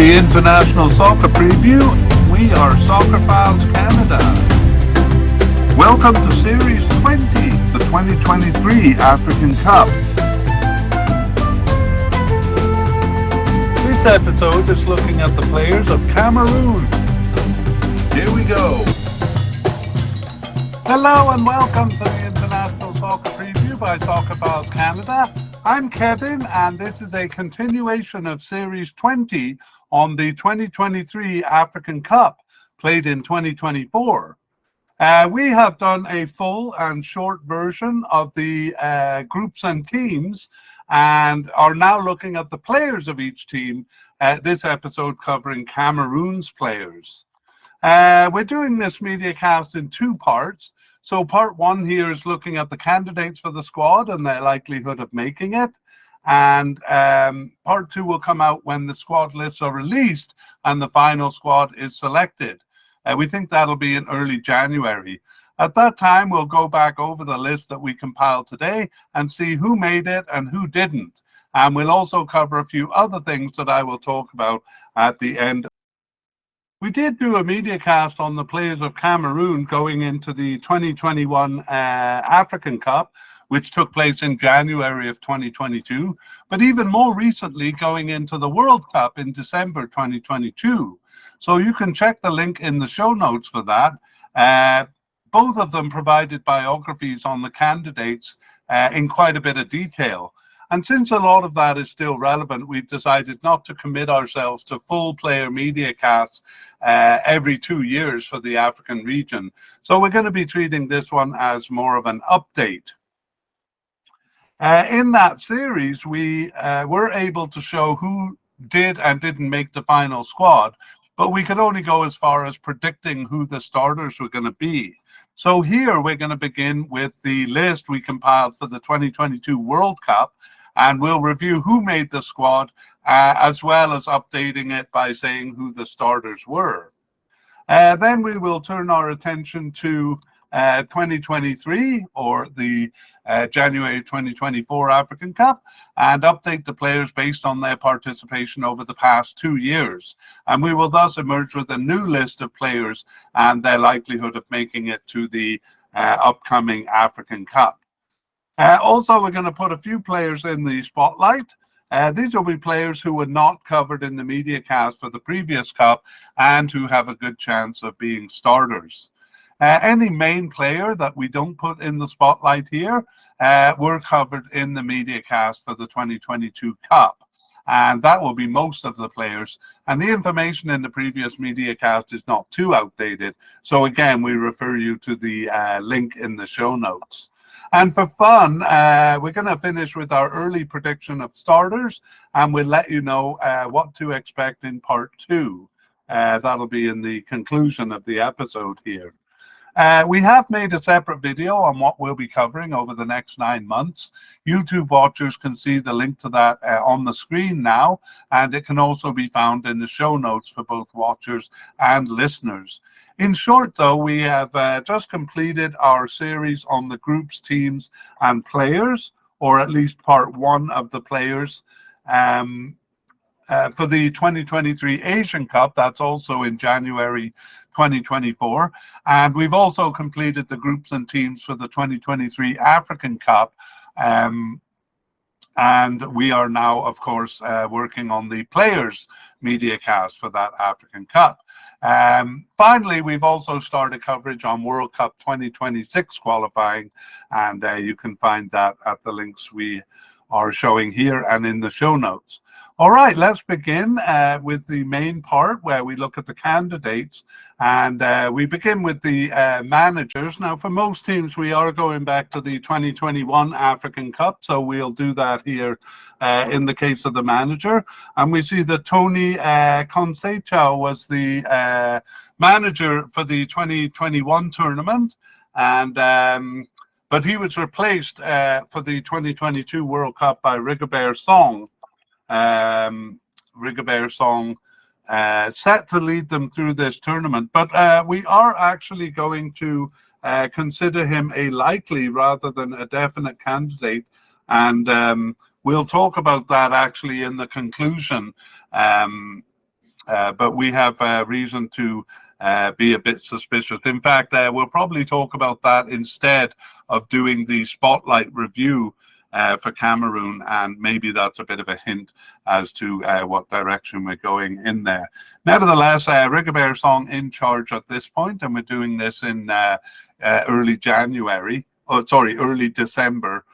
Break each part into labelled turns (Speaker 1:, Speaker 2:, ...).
Speaker 1: the International Soccer Preview. We are Soccer Files Canada. Welcome to Series 20, the 2023 African Cup. This episode is looking at the players of Cameroon. Here we go. Hello and welcome to the International Soccer Preview by Soccer Files Canada. I'm Kevin, and this is a continuation of Series 20 on the 2023 African Cup, played in 2024. We have done a full and short version of the groups and teams, and are now looking at the players of each team, this episode covering Cameroon's players. We're doing this mediacast in two parts. So part one here is looking at the candidates for the squad and their likelihood of making it. And part two will come out when the squad lists are released and the final squad is selected. We think that'll be in early January. At that time, we'll go back over the list that we compiled today and see who made it and who didn't. And we'll also cover a few other things that I will talk about at the end. We did do a media cast on the players of Cameroon going into the 2021 African Cup, which took place in January of 2022, but even more recently going into the World Cup in December 2022. So you can check the link in the show notes for that. Both of them provided biographies on the candidates in quite a bit of detail. And since a lot of that is still relevant, we've decided not to commit ourselves to full player media casts every 2 years for the African region. So we're going to be treating this one as more of an update. In that series, we were able to show who did and didn't make the final squad, but we could only go as far as predicting who the starters were going to be. So here we're going to begin with the list we compiled for the 2022 World Cup, and we'll review who made the squad, as well as updating it by saying who the starters were. Then we will turn our attention to 2023, or the January 2024 African Cup, and update the players based on their participation over the past 2 years. And we will thus emerge with a new list of players and their likelihood of making it to the upcoming African Cup. Also, we're going to put a few players in the spotlight. These will be players who were not covered in the media cast for the previous cup and who have a good chance of being starters. Any main player that we don't put in the spotlight here were covered in the media cast for the 2022 Cup. And that will be most of the players. And the information in the previous media cast is not too outdated. So again, we refer you to the link in the show notes. And for fun, we're going to finish with our early prediction of starters, and we'll let you know what to expect in part two. That'll be in the conclusion of the episode here. We have made a separate video on what we'll be covering over the next 9 months. YouTube watchers can see the link to that on the screen now, and it can also be found in the show notes for both watchers and listeners. In short, though, we have just completed our series on the groups, teams, and players, or at least part one of the players. For the 2023 Asian Cup, that's also in January 2024. And we've also completed the groups and teams for the 2023 African Cup. And we are now, of course, working on the players' media cast for that African Cup. Finally, we've also started coverage on World Cup 2026 qualifying, and you can find that at the links we are showing here and in the show notes. All right, let's begin with the main part where we look at the candidates, and we begin with the managers. Now, for most teams, we are going back to the 2021 African Cup, so we'll do that here in the case of the manager. And we see that Tony Conceição was the manager for the 2021 tournament, and but he was replaced for the 2022 World Cup by Rigobert Song. Rigobert Song set to lead them through this tournament, but we are actually going to consider him a likely rather than a definite candidate, and we'll talk about that actually in the conclusion but we have reason to be a bit suspicious. In fact, we'll probably talk about that instead of doing the spotlight review for Cameroon, and maybe that's a bit of a hint as to what direction we're going in there. Nevertheless, Rigobert Song in charge at this point, and we're doing this in early January. Oh, sorry, early December.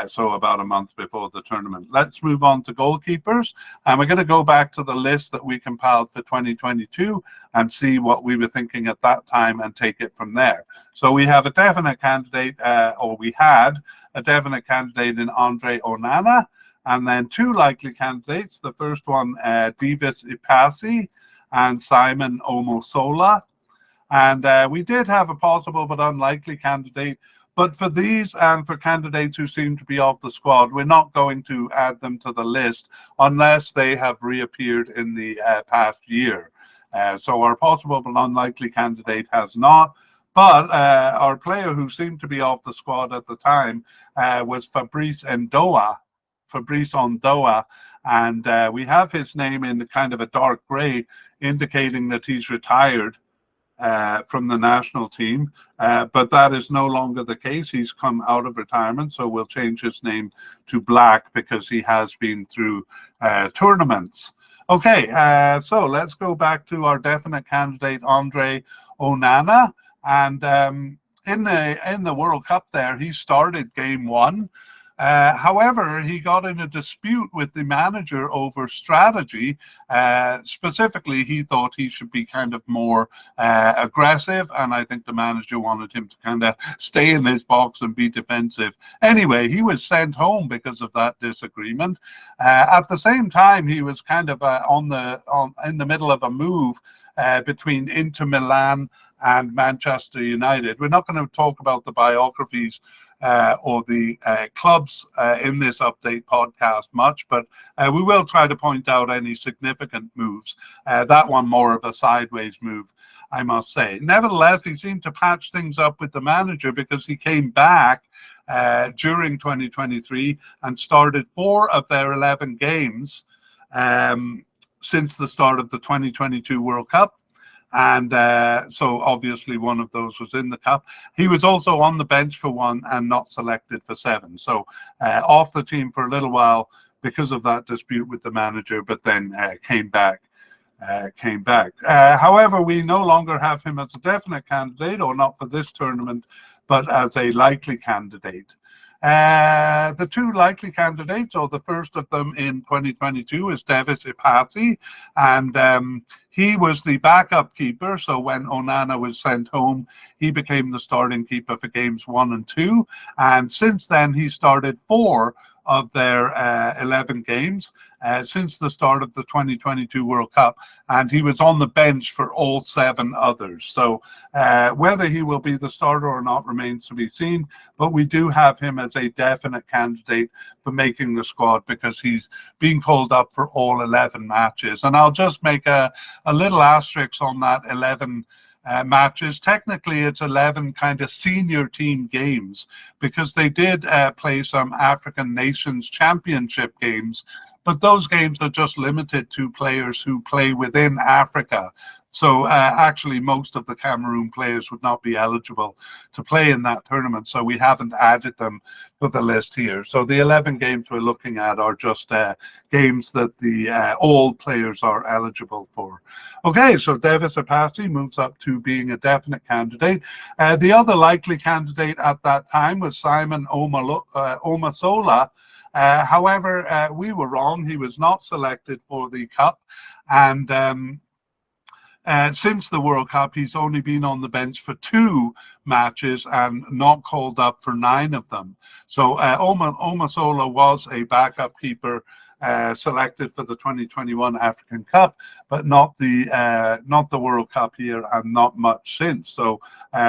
Speaker 1: So about a month before the tournament. Let's move on to goalkeepers, and we're going to go back to the list that we compiled for 2022 and see what we were thinking at that time and take it from there. So we have a definite candidate, or we had a definite candidate in Andre Onana, and then two likely candidates. The first one, Davis Ipasi and Simon Omosola. And we did have a possible but unlikely candidate. But for these and for candidates who seem to be off the squad, we're not going to add them to the list unless they have reappeared in the past year. So our possible but unlikely candidate has not. But our player who seemed to be off the squad at the time was Fabrice Ondoa. And we have his name in kind of a dark gray, indicating that he's retired from the national team, but that is no longer the case. He's come out of retirement, so we'll change his name to black because he has been through tournaments. Okay, so let's go back to our definite candidate, Andre Onana, and in the World Cup there, he started game one. However, he got in a dispute with the manager over strategy. Specifically, he thought he should be kind of more aggressive, and I think the manager wanted him to kind of stay in his box and be defensive. Anyway, he was sent home because of that disagreement. At the same time, he was kind of in the middle of a move between Inter Milan and Manchester United. We're not going to talk about the biographies or the clubs in this update podcast much, but we will try to point out any significant moves. That one more of a sideways move, I must say. Nevertheless, he seemed to patch things up with the manager because he came back during 2023 and started 4 of their 11 games since the start of the 2022 World Cup. And so obviously one of those was in the cup. He was also on the bench for 1 and not selected for 7. So off the team for a little while because of that dispute with the manager, but then came back. However, we no longer have him as a definite candidate, or not for this tournament, but as a likely candidate. The two likely candidates, or the first of them in 2022, is Davis Ipasi, and he was the backup keeper. So when Onana was sent home, he became the starting keeper for games 1 and 2, and since then he started 4 of their 11 games since the start of the 2022 World Cup, and he was on the bench for all 7 others. So whether he will be the starter or not remains to be seen, but we do have him as a definite candidate for making the squad because he's being called up for all 11 matches. And I'll just make a little asterisk on that 11 matches. Technically, it's 11 kind of senior team games because they did play some African Nations Championship games, but those games are just limited to players who play within Africa. So actually, most of the Cameroon players would not be eligible to play in that tournament. So we haven't added them to the list here. So the 11 games we're looking at are just games that the all players are eligible for. Okay, so Davis Ipasi moves up to being a definite candidate. The other likely candidate at that time was Simon Omosola. However, we were wrong. He was not selected for the Cup. And since the World Cup, he's only been on the bench for 2 matches and not called up for 9 of them. So Omosola was a backup keeper selected for the 2021 African Cup, but not the World Cup here, and not much since. So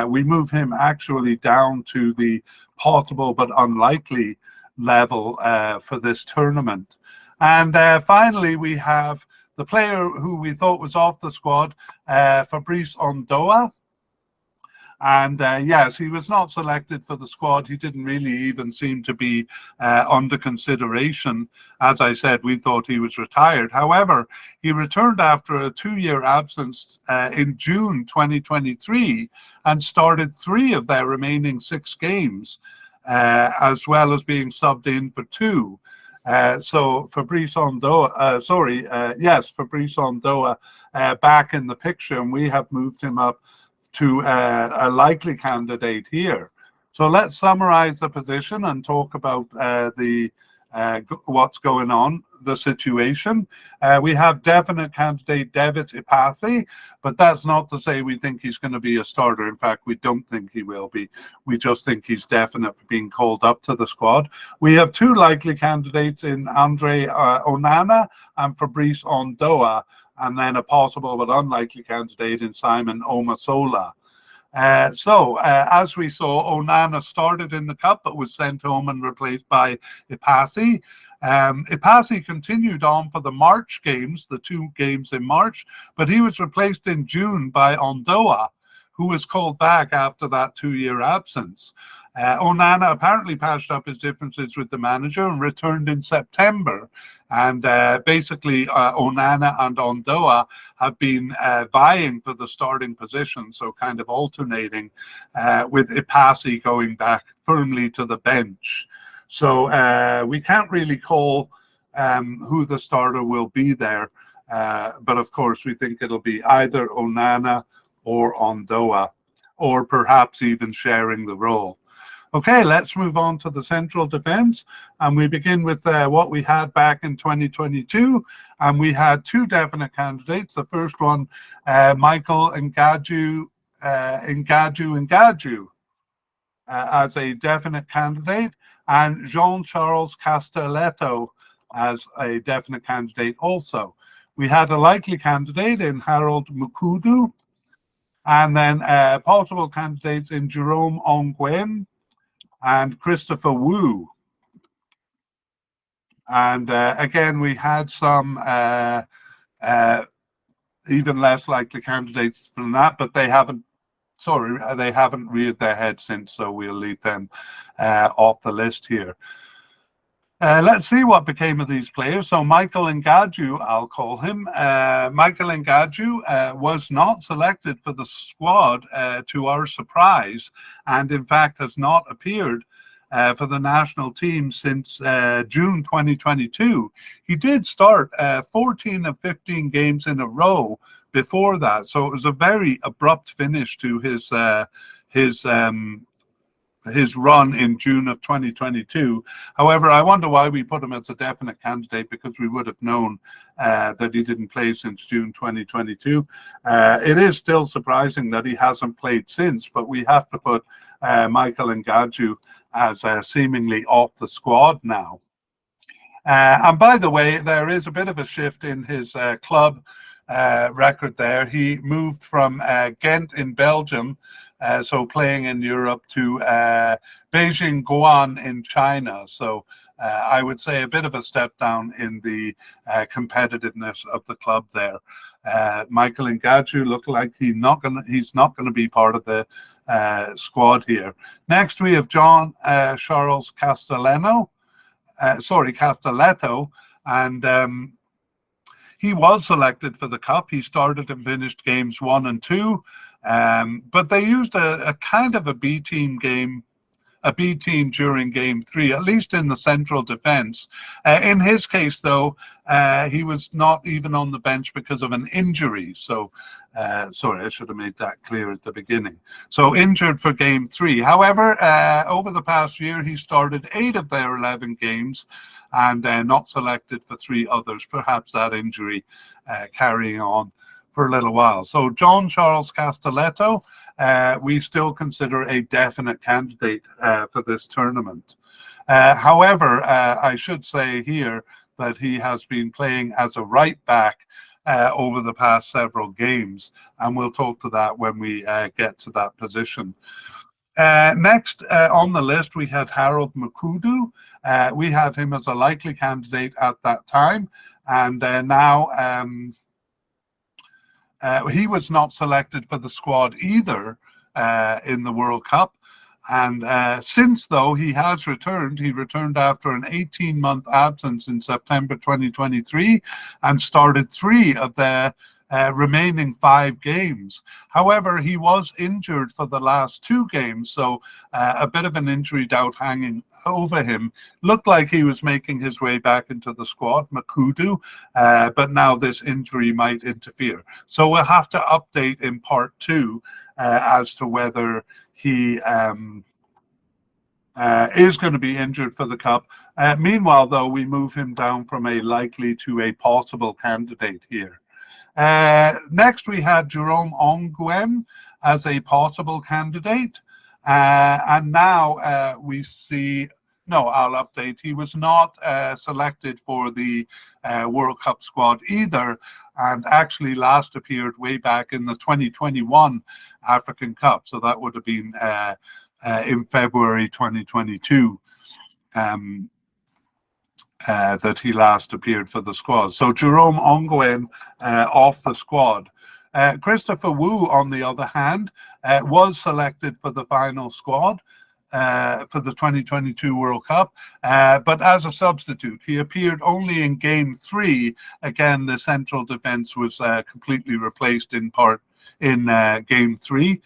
Speaker 1: we move him actually down to the possible but unlikely level for this tournament. And finally, we have the player who we thought was off the squad, Fabrice Ondoa. And yes, he was not selected for the squad. He didn't really even seem to be under consideration. As I said, we thought he was retired. However, he returned after a 2-year absence in June 2023 and started 3 of their remaining 6 games, as well as being subbed in for 2. So Fabrice Ondoa, Fabrice Ondoa back in the picture, and we have moved him up to a likely candidate here. So let's summarize the position and talk about what's going on, the situation. We have definite candidate David Ipasi, but that's not to say we think he's going to be a starter. In fact, we don't think he will be. We just think he's definitely being called up to the squad. We have 2 likely candidates in Andre Onana and Fabrice Ondoa, and then a possible but unlikely candidate in Simon Omasola. As we saw, Onana started in the cup but was sent home and replaced by Ipasi. Ipasi continued on for the March games, the 2 games in March, but he was replaced in June by Ondoa, who was called back after that 2-year absence. Onana apparently patched up his differences with the manager and returned in September. And basically, Onana and Ondoa have been vying for the starting position, so kind of alternating, with Ipasi going back firmly to the bench. So we can't really call who the starter will be there. But of course, we think it'll be either Onana or Ondoa, or perhaps even sharing the role. Okay, let's move on to the central defense, and we begin with what we had back in 2022, and we had 2 definite candidates. The first one, Michael Ngaju as a definite candidate, and Jean-Charles Castelletto as a definite candidate also. We had a likely candidate in Harold Mukudu, and then possible candidates in Jerome Ongwen and Christopher Wu. And again, we had some even less likely candidates than that, but they haven't reared their head since, so we'll leave them off the list here. Let's see what became of these players. So Michael Ngaju, I'll call him. Michael Ngaju was not selected for the squad, to our surprise, and in fact has not appeared for the national team since June 2022. He did start 14 of 15 games in a row before that, so it was a very abrupt finish to his run in June of 2022. However, I wonder why we put him as a definite candidate, because we would have known that he didn't play since June 2022. It is still surprising that he hasn't played since, but we have to put Michael Ngaju as seemingly off the squad now. And by the way, there is a bit of a shift in his club record there. He moved from Ghent in Belgium, so playing in Europe, to Beijing Guan in China. So I would say a bit of a step down in the competitiveness of the club there. Michael Ngaju looked like he's not gonna be part of the squad here. Next, we have John Charles Castelletto, and he was selected for the cup. He started and finished games 1 and 2, but they used a kind of a B team during game 3, at least in the central defense. In his case, though, he was not even on the bench because of an injury. So, sorry, I should have made that clear at the beginning. So injured for game 3. However, over the past year, he started 8 of their 11 games and not selected for 3 others, perhaps that injury carrying on for a little while. So John Charles Castelletto, we still consider a definite candidate for this tournament. However, I should say here that he has been playing as a right back over the past several games, and we'll talk to that when we get to that position. Next on the list, we had Harold Mukudu. We had him as a likely candidate at that time, and now he was not selected for the squad either, in the World Cup. And since, though, he has returned. He returned after an 18-month absence in September 2023 and started 3 of the remaining 5 games. However, he was injured for the last 2 games, so a bit of an injury doubt hanging over him. Looked like he was making his way back into the squad, Makudu, but now this injury might interfere. So we'll have to update in part 2 as to whether he is going to be injured for the Cup. Meanwhile, though, we move him down from a likely to a possible candidate here. Next, we had Jerome Ongwen as a possible candidate. And now we see, no, I'll update. He was not selected for the World Cup squad either, and actually last appeared way back in the 2021 African Cup. So that would have been in February 2022 that he last appeared for the squad. So Jerome Ongwen off the squad. Christopher Wu, on the other hand, was selected for the final squad for the 2022 World Cup, but as a substitute. He appeared only in Game 3. Again, the central defence was completely replaced in Game 3.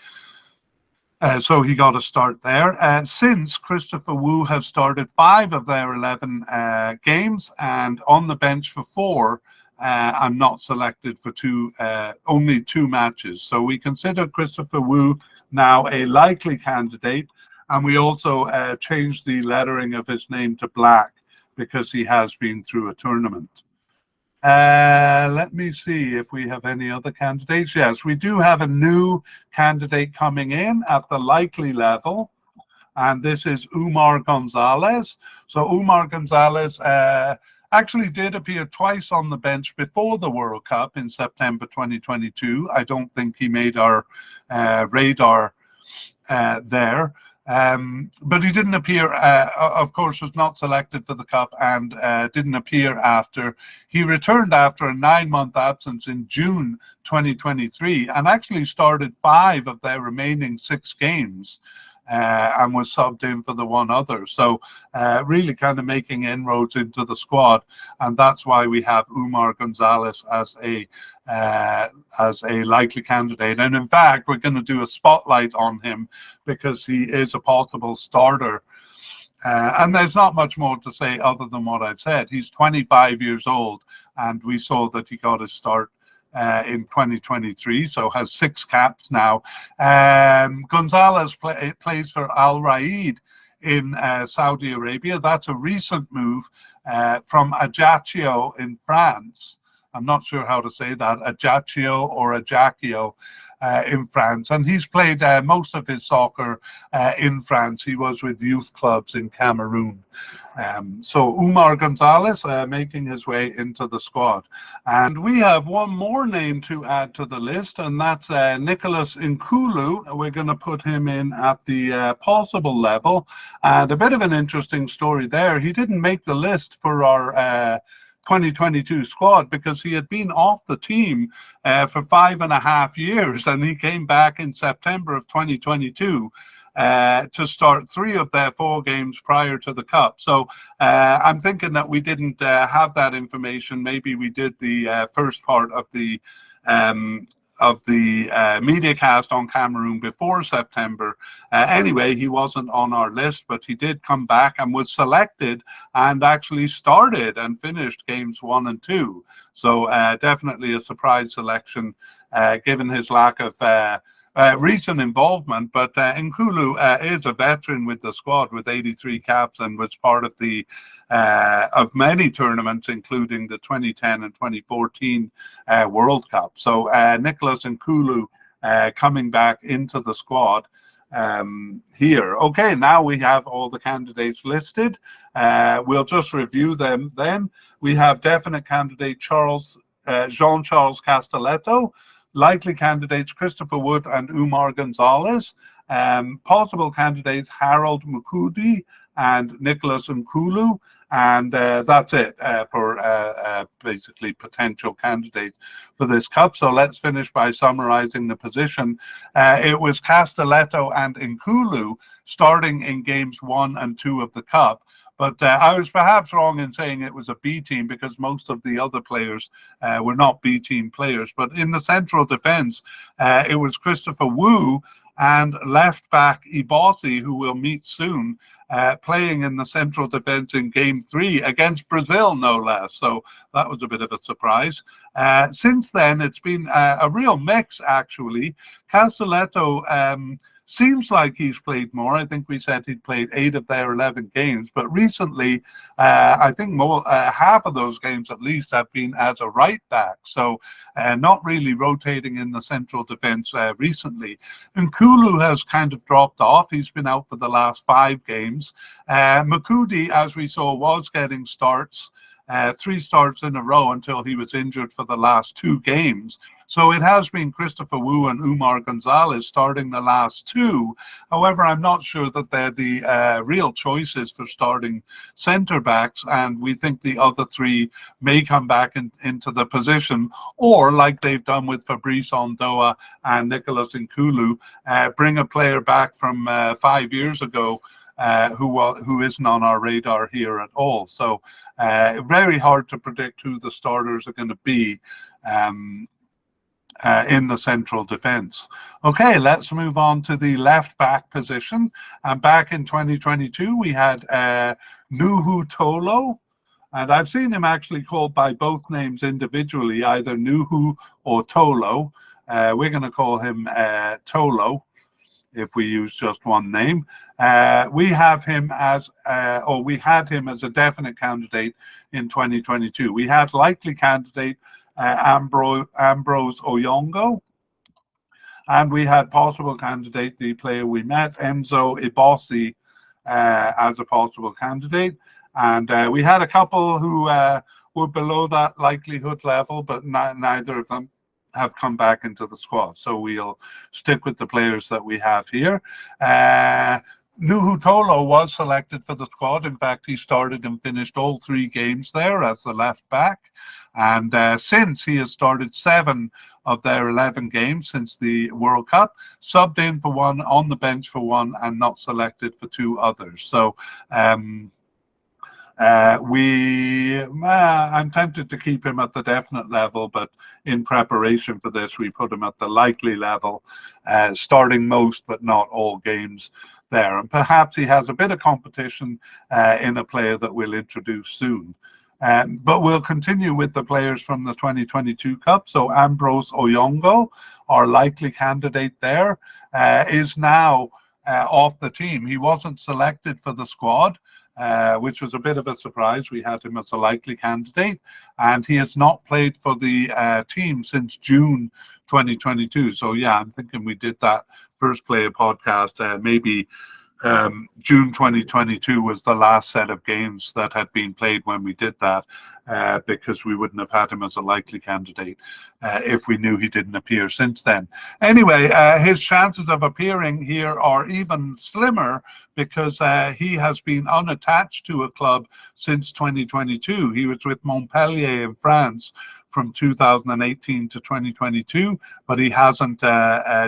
Speaker 1: So he got a start there. Since, Christopher Wu has started 5 of their 11 games and on the bench for 4 and not selected for only 2 matches. So we consider Christopher Wu now a likely candidate, and we also changed the lettering of his name to black because he has been through a tournament. Let me see if we have any other candidates. Yes, we do have a new candidate coming in at the likely level, and this is Umar Gonzalez. So Umar Gonzalez actually did appear twice on the bench before the World Cup in September 2022. I don't think he made our radar there. But he didn't appear, of course, was not selected for the Cup and didn't appear after. He returned after a 9-month absence in June 2023 and actually started 5 of their remaining 6 games and was subbed in for the 1 other. So really kind of making inroads into the squad. And that's why we have Umar Gonzalez as a likely candidate. And in fact, we're going to do a spotlight on him because he is a possible starter. And there's not much more to say other than what I've said. He's 25 years old, and we saw that he got his start in 2023, so has 6 caps now. Gonzalez plays for Al Raid in Saudi Arabia. That's a recent move from Ajaccio in France. I'm not sure how to say that, Ajaccio or Ajaccio in France. And he's played most of his soccer in France. He was with youth clubs in Cameroon. So Umar Gonzalez making his way into the squad. And we have one more name to add to the list, and that's Nicholas Nkulu. We're going to put him in at the possible level. And a bit of an interesting story there. He didn't make the list for our 2022 squad because he had been off the team for 5.5 years, and he came back in September of 2022 to start 3 of their 4 games prior to the Cup. So I'm thinking that we didn't have that information. Maybe we did the first part of the mediacast on Cameroon before September. Anyway, he wasn't on our list, but he did come back and was selected and actually started and finished games 1 and 2. So definitely a surprise selection given his lack of recent involvement. But Nkulu is a veteran with the squad with 83 caps and was part of the of many tournaments, including the 2010 and 2014 World Cup. So Nicholas Nkulu coming back into the squad here. Okay, now we have all the candidates listed. We'll just review them then. We have definite candidate Jean-Charles Castelletto. Likely candidates Christopher Wood and Umar Gonzalez. Possible candidates Harold Mukudi and Nicholas Nkulu. And that's it for basically potential candidate for this cup. So let's finish by summarizing the position. It was Castelletto and Nkulu starting in games 1 and 2 of the cup. But I was perhaps wrong in saying it was a B team, because most of the other players were not B team players. But in the central defense, it was Christopher Wu and left back Ibossi, who we'll meet soon, playing in the central defense in game 3 against Brazil, no less. So that was a bit of a surprise. Since then, it's been a real mix, actually. Castelletto seems like he's played more. I think we said he'd played 8 of their 11 games, but recently, I think half of those games at least have been as a right back. So not really rotating in the central defense recently. Nkulu has kind of dropped off. He's been out for the last 5 games. Makudi, as we saw, was getting starts. 3 starts in a row until he was injured for the last 2 games. So it has been Christopher Wu and Umar Gonzalez starting the last 2. However, I'm not sure that they're the real choices for starting centre backs, and we think the other 3 may come back into the position, or like they've done with Fabrice Ondoa and Nicolas Nkulu, bring a player back from 5 years ago who isn't on our radar here at all. So very hard to predict who the starters are going to be in the central defense. Okay, let's move on to the left back position. And back in 2022, we had Nuhu Tolo. And I've seen him actually called by both names individually, either Nuhu or Tolo. We're going to call him Tolo if we use just one name. We have him as, or we had him as a definite candidate in 2022. We had likely candidate Ambrose Oyongo, and we had possible candidate, the player we met, Enzo Ibossi, as a possible candidate. And we had a couple who were below that likelihood level, but neither of them have come back into the squad. So we'll stick with the players that we have here. Nuhu Tolo was selected for the squad. In fact, he started and finished all 3 games there as the left back. And since he has started 7 of their 11 games since the World Cup, subbed in for 1, on the bench for 1, and not selected for 2 others. So I'm tempted to keep him at the definite level, but in preparation for this, we put him at the likely level, starting most but not all games there. And perhaps he has a bit of competition in a player that we'll introduce soon. But we'll continue with the players from the 2022 Cup. So Ambrose Oyongo, our likely candidate there, is now off the team. He wasn't selected for the squad, which was a bit of a surprise. We had him as a likely candidate, and he has not played for the team since June 2022. So yeah, I'm thinking we did that first player podcast maybe June 2022 was the last set of games that had been played when we did that, because we wouldn't have had him as a likely candidate if we knew he didn't appear since then. Anyway, his chances of appearing here are even slimmer, because he has been unattached to a club since 2022. He was with Montpellier in France from 2018 to 2022, but he hasn't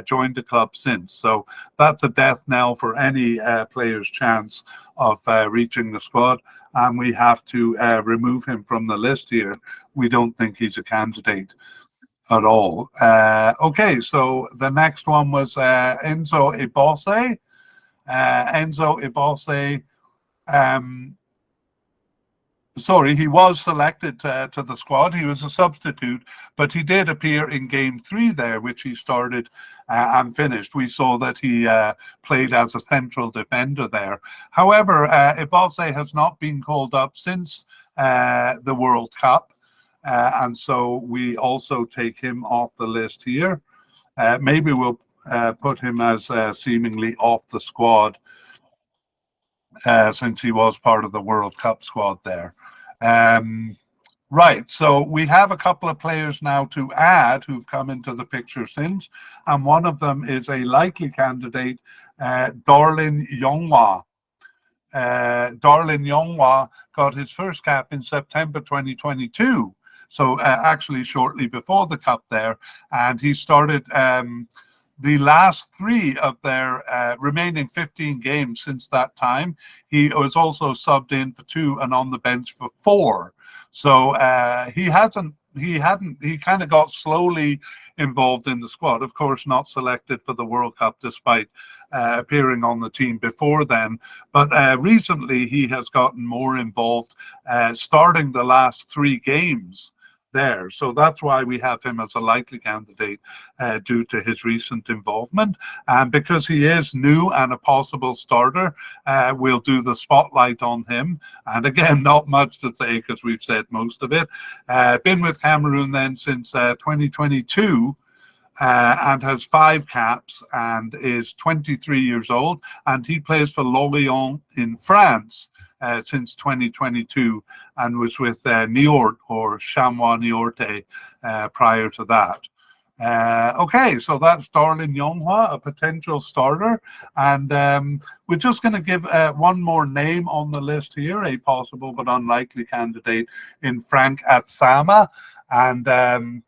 Speaker 1: joined the club since. So that's a death knell for any player's chance of reaching the squad, and we have to remove him from the list here. We don't think he's a candidate at all. Okay, so the next one was Enzo Ibossi. Enzo Ibossi, sorry, he was selected to the squad. He was a substitute, but he did appear in game 3 there, which he started and finished. We saw that he played as a central defender there. However, Ibossi has not been called up since the World Cup, and so we also take him off the list here. Maybe we'll put him as seemingly off the squad, since he was part of the World Cup squad there. Right, so we have a couple of players now to add who've come into the picture since, and one of them is a likely candidate, Darlin Yongwa. Darlin Yonghwa got his first cap in September 2022. So actually shortly before the Cup there. And he started the last 3 of their remaining 15 games since that time. He was also subbed in for 2 and on the bench for 4. So he kind of got slowly involved in the squad. Of course, not selected for the World Cup despite appearing on the team before then. But recently he has gotten more involved, starting the last 3 games there. So that's why we have him as a likely candidate due to his recent involvement. And because he is new and a possible starter, we'll do the spotlight on him. And again, not much to say because we've said most of it. Been with Cameroon then since 2022. And has 5 caps and is 23 years old. And he plays for Lorient in France since 2022 and was with Niort or Chamois Niortais prior to that. Okay, so that's Darlin Yonghwa, a potential starter. And we're just going to give one more name on the list here, a possible but unlikely candidate in Frank Atsama. And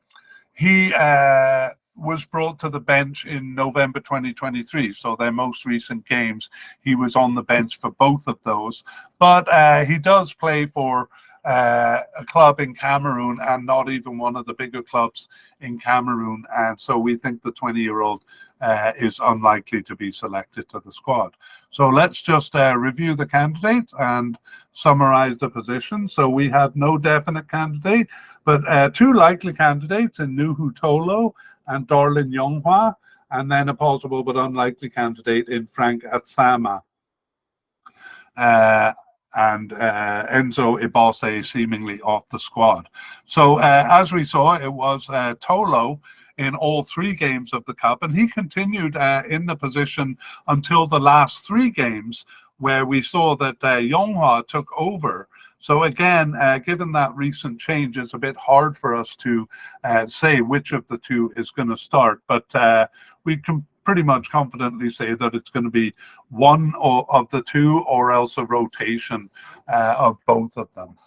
Speaker 1: he was brought to the bench in November 2023. So their most recent games, he was on the bench for both of those. But he does play for a club in Cameroon and not even one of the bigger clubs in Cameroon. And so we think the 20-year-old is unlikely to be selected to the squad. So let's just review the candidates and summarize the position. So we have no definite candidate, but 2 likely candidates in Nuhu Tolo and Darlin Yonghwa, and then a possible but unlikely candidate in Frank Atsama. And Enzo Ibose seemingly off the squad. So as we saw, it was Tolo in all 3 games of the Cup, and he continued in the position until the last 3 games, where we saw that Yonghwa took over. So again, given that recent change, it's a bit hard for us to say which of the 2 is going to start, but we can pretty much confidently say that it's going to be one of the 2 or else a rotation of both of them.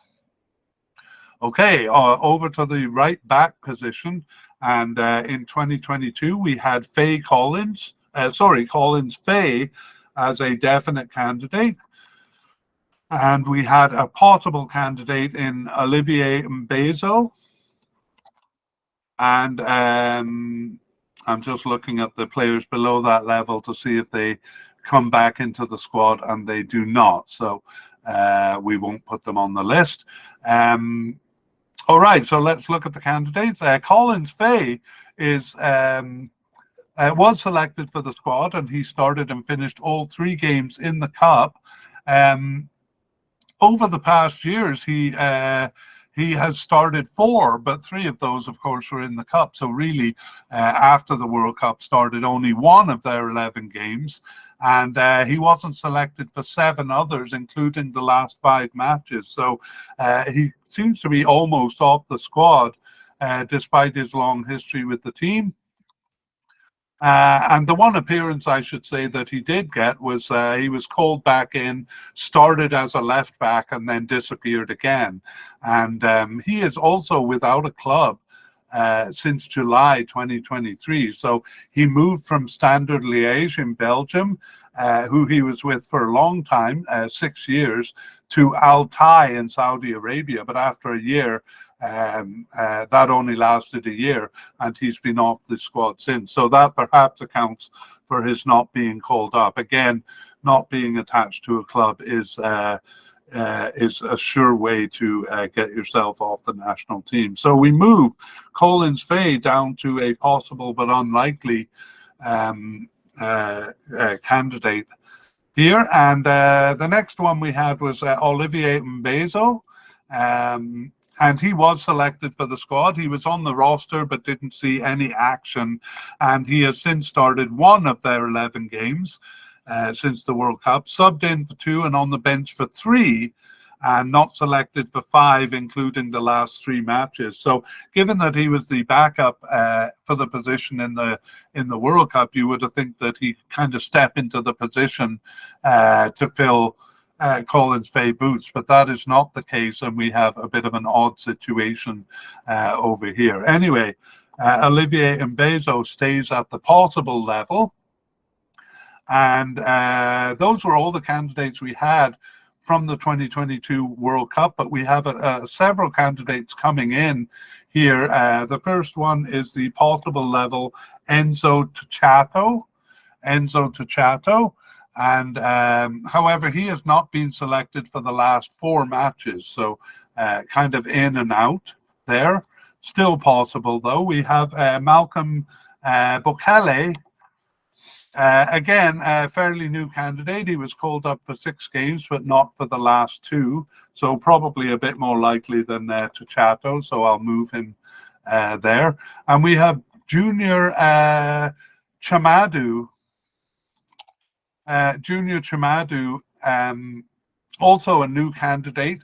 Speaker 1: Okay, over to the right back position. And in 2022, we had Collins Faye as a definite candidate. And we had a possible candidate in Olivier Mbezo. And I'm just looking at the players below that level to see if they come back into the squad, and they do not. So we won't put them on the list. All right, so let's look at the candidates. Collins Faye was selected for the squad, and he started and finished all 3 games in the Cup. Over the past years, he has started 4, but 3 of those, of course, were in the Cup. So really, after the World Cup started, only 1 of their 11 games. And he wasn't selected for 7 others, including the last 5 matches. So he seems to be almost off the squad, despite his long history with the team. And the one appearance, I should say, that he did get was he was called back in, started as a left back, and then disappeared again. And he is also without a club since July 2023. So he moved from Standard Liège in Belgium, who he was with for a long time, 6 years, to Al-Tai in Saudi Arabia. But after a year, that only lasted a year, and he's been off the squad since. So that perhaps accounts for his not being called up. Again, not being attached to a club is a sure way to get yourself off the national team. So we move Collins Faye down to a possible but unlikely candidate here. And the next one we had was Olivier Mbezo. And he was selected for the squad. He was on the roster but didn't see any action. And he has since started 1 of their 11 games since the World Cup, subbed in for 2 and on the bench for 3, and not selected for 5, including the last 3 matches. So given that he was the backup for the position in the World Cup, you would have think that he kind of stepped into the position to fill Collins Fay boots, but that is not the case, and we have a bit of an odd situation over here. Anyway, Olivier Mbezo stays at the possible level, and those were all the candidates we had from the 2022 World Cup, but we have several candidates coming in here. The first one is the possible level Enzo Tchato. And however, he has not been selected for the last 4 matches, so kind of in and out there. Still possible, though. We have Malcolm Bokele, again, a fairly new candidate. He was called up for 6 games, but not for the last 2, so probably a bit more likely than Tchato, so I'll move him there. And we have Junior Chamadu. Junior Chamadu, also a new candidate,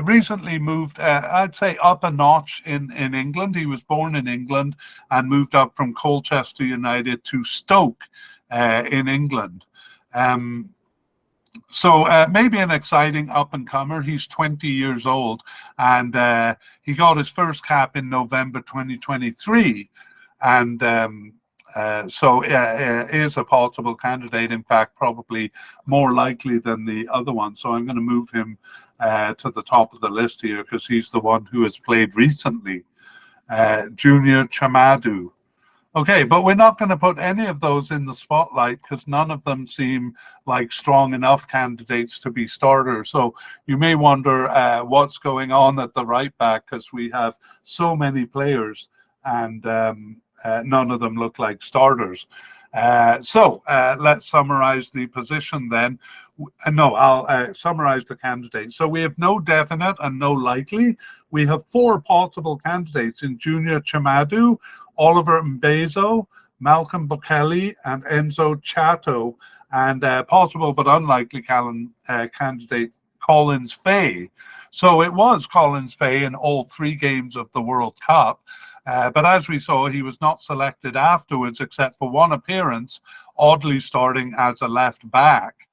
Speaker 1: recently moved, I'd say, up a notch in England. He was born in England and moved up from Colchester United to Stoke in England. So maybe an exciting up-and-comer. He's 20 years old, and he got his first cap in November 2023, and so is a possible candidate. In fact, probably more likely than the other one. So I'm going to move him to the top of the list here because he's the one who has played recently. Junior Chamadu. Okay, but we're not going to put any of those in the spotlight because none of them seem like strong enough candidates to be starters. So you may wonder what's going on at the right back because we have so many players and none of them look like starters. So let's summarize the position then. No, I'll summarize the candidates. So we have no definite and no likely. We have 4 possible candidates in Junior Chamadu, Oliver Mbezo, Malcolm Bokele, and Enzo Tchato, and possible but unlikely candidate Collins Fay. So it was Collins Fay in all 3 games of the World Cup. But as we saw, he was not selected afterwards, except for 1 appearance, oddly starting as a left back.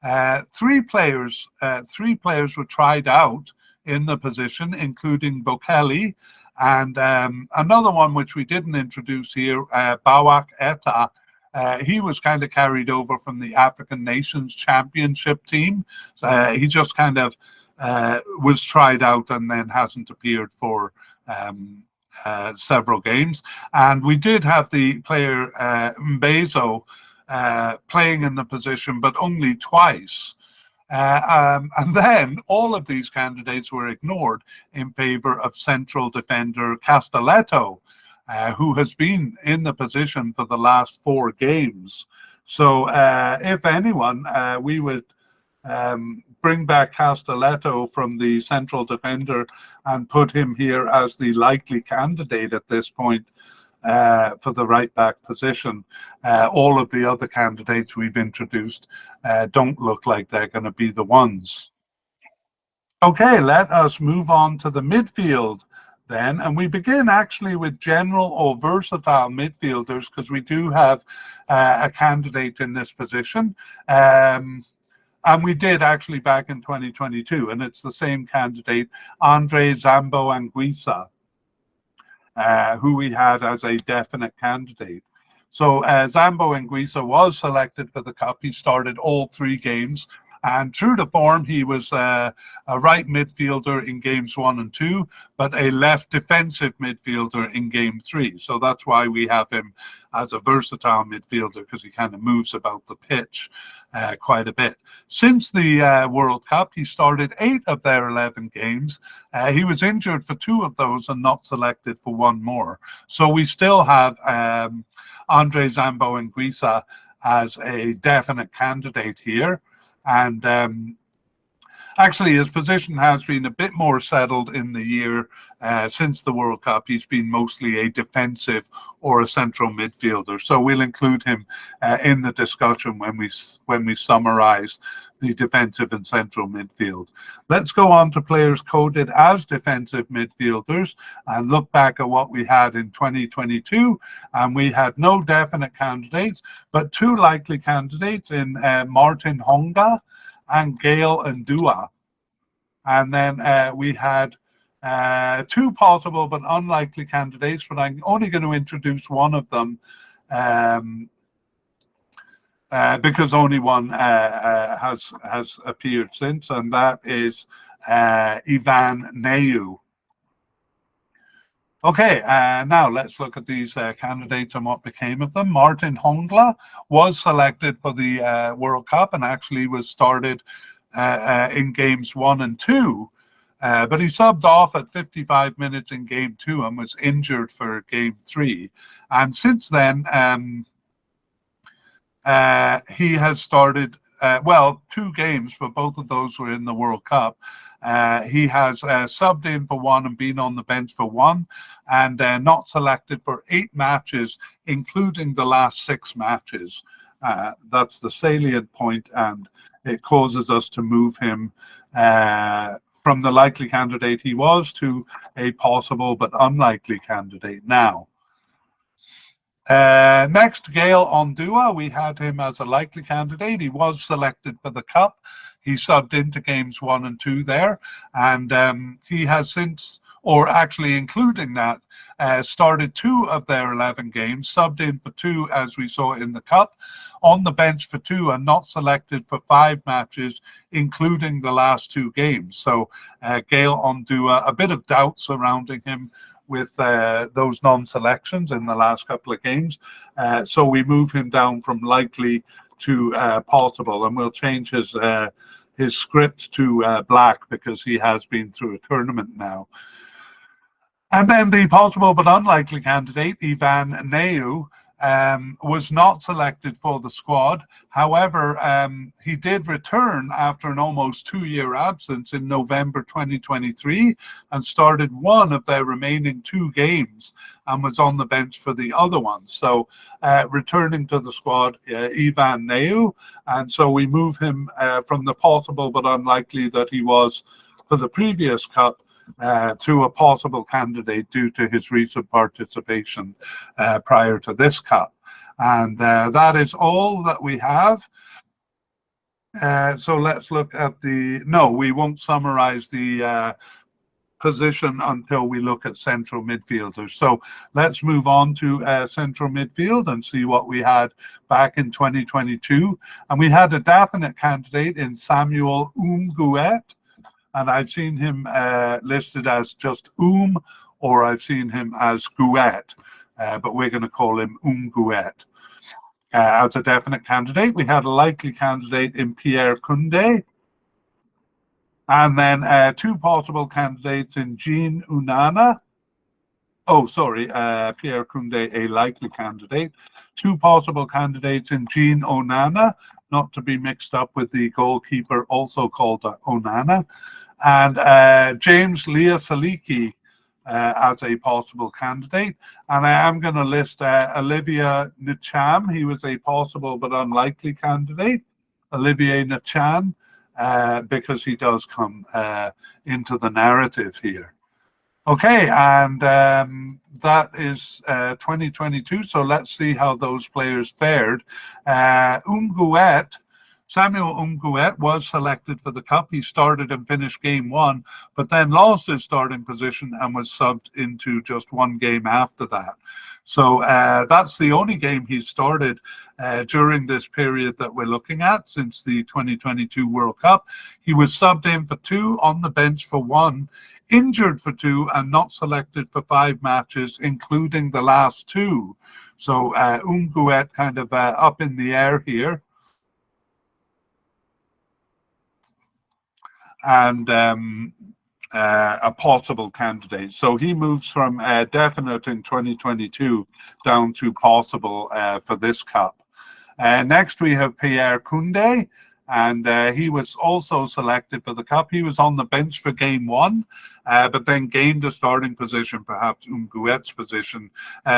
Speaker 1: 3 players were tried out in the position, including Bokele, and another one which we didn't introduce here, Bawak Etta. He was kind of carried over from the African Nations Championship team. So, he just kind of was tried out and then hasn't appeared for several games. And we did have the player Mbezo playing in the position, but only twice. And then all of these candidates were ignored in favor of central defender Castelletto, who has been in the position for the last 4 games. So if anyone, we would bring back Castelletto from the central defender and put him here as the likely candidate at this point for the right back position. All of the other candidates we've introduced don't look like they're going to be the ones. Okay, let us move on to the midfield then, and we begin actually with general or versatile midfielders because we do have a candidate in this position. And we did actually back in 2022, and it's the same candidate, Andre Zambo Anguissa, who we had as a definite candidate. So Zambo Anguissa was selected for the Cup. He started all 3 games. And true to form, he was a right midfielder in games 1 and 2, but a left defensive midfielder in game 3. So that's why we have him as a versatile midfielder, because he kind of moves about the pitch quite a bit. Since the World Cup, he started 8 of their 11 games. He was injured for 2 of those and not selected for 1 more. So we still have Andre Zambo Anguissa as a definite candidate here. And actually, his position has been a bit more settled in the year since the World Cup. He's been mostly a defensive or a central midfielder. So we'll include him in the discussion when we summarize the defensive and central midfield. Let's go on to players coded as defensive midfielders and look back at what we had in 2022. And we had no definite candidates, but 2 likely candidates in Martin Honga and Gail and Dua. And then we had two possible but unlikely candidates, but I'm only going to introduce one of them because only one has appeared since, and that is Ivan Neu. Okay, now let's look at these candidates and what became of them. Martin Hongla was selected for the World Cup and actually was started in games 1 and 2, but he subbed off at 55 minutes in game 2 and was injured for game 3. And since then, he has started, well, 2 games, but both of those were in the World Cup. He has subbed in for 1 and been on the bench for 1, and not selected for 8 matches, including the last 6 matches. That's the salient point, and it causes us to move him from the likely candidate he was to a possible but unlikely candidate now. Next, Gail Ondua, we had him as a likely candidate. He was selected for the Cup. He subbed into games 1 and 2 there, and he has since, or actually including that, started 2 of their 11 games, subbed in for 2 as we saw in the Cup, on the bench for 2 and not selected for 5 matches, including the last 2 games. So Gail Ondua, a bit of doubt surrounding him with those non-selections in the last couple of games. So we move him down from likely to possible, and we'll change his script to black because he has been through a tournament now. And then the possible but unlikely candidate, Ivan Neu, was not selected for the squad. However, he did return after an almost 2-year absence in November 2023 and started 1 of their remaining 2 games and was on the bench for the other ones. So returning to the squad, Ivan Neu, and so we move him from the possible but unlikely that he was for the previous Cup to a possible candidate due to his recent participation prior to this Cup. And that is all that we have. So let's look at no, we won't summarize the position until we look at central midfielders. So let's move on to central midfield and see what we had back in 2022. And we had a definite candidate in Samuel Umguet. And I've seen him listed as just or I've seen him as Guet, but we're going to call him Guet. As a definite candidate, we had a likely candidate in Pierre Koundé, and then 2 possible candidates in Jean Onana. Oh, sorry, Pierre Koundé, a likely candidate. 2 possible candidates in Jean Onana, not to be mixed up with the goalkeeper also called Onana. And James Leah-Saliki as a possible candidate. And I am going to list Olivier Ntcham. He was a possible but unlikely candidate. Olivier Ntcham, because he does come into the narrative here. Okay, and that is 2022. So let's see how those players fared. Samuel Umguet was selected for the Cup. He started and finished game 1, but then lost his starting position and was subbed into just 1 game after that. So that's the only game he started during this period that we're looking at since the 2022 World Cup. He was subbed in for 2, on the bench for 1, injured for 2, and not selected for 5 matches, including the last 2. So Umguet kind of up in the air here. And a possible candidate. So he moves from definite in 2022 down to possible for this Cup. Next, we have Pierre Koundé, and he was also selected for the Cup. He was on the bench for game 1, but then gained a starting position, perhaps Umguet's position,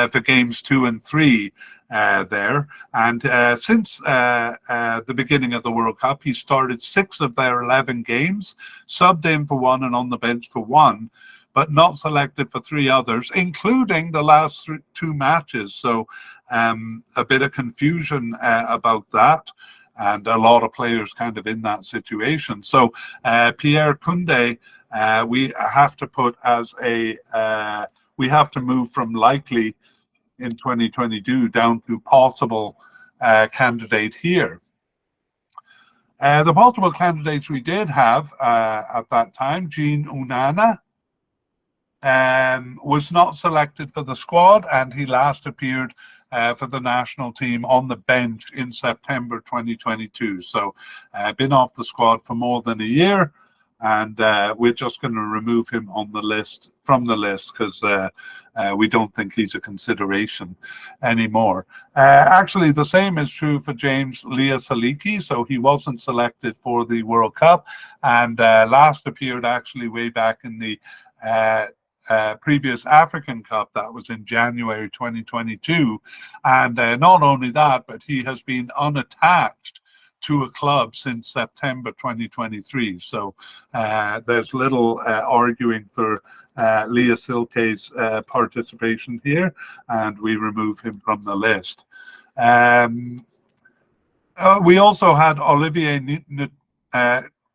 Speaker 1: for games 2 and 3 there. And since the beginning of the World Cup, he started 6 of their 11 games, subbed in for 1 and on the bench for 1, but not selected for 3 others, including the last 2 matches. So a bit of confusion about that. and a lot of players kind of in that situation. So Pierre Koundé, we have to put as a, we have to move from likely in 2022 down to possible candidate here. The possible candidates we did have at that time, Jean Onana, was not selected for the squad, and he last appeared for the national team on the bench in September 2022. So been off the squad for more than a year, and we're just going to remove him on the list, from the list, because we don't think he's a consideration anymore. Actually, the same is true for James Leah-Saliki. So he wasn't selected for the World Cup, and last appeared actually way back in the previous African Cup. That was in January 2022. And not only that, but he has been unattached to a club since September 2023. So there's little arguing for Leah-Salike's participation here, and we remove him from the list. We also had Olivier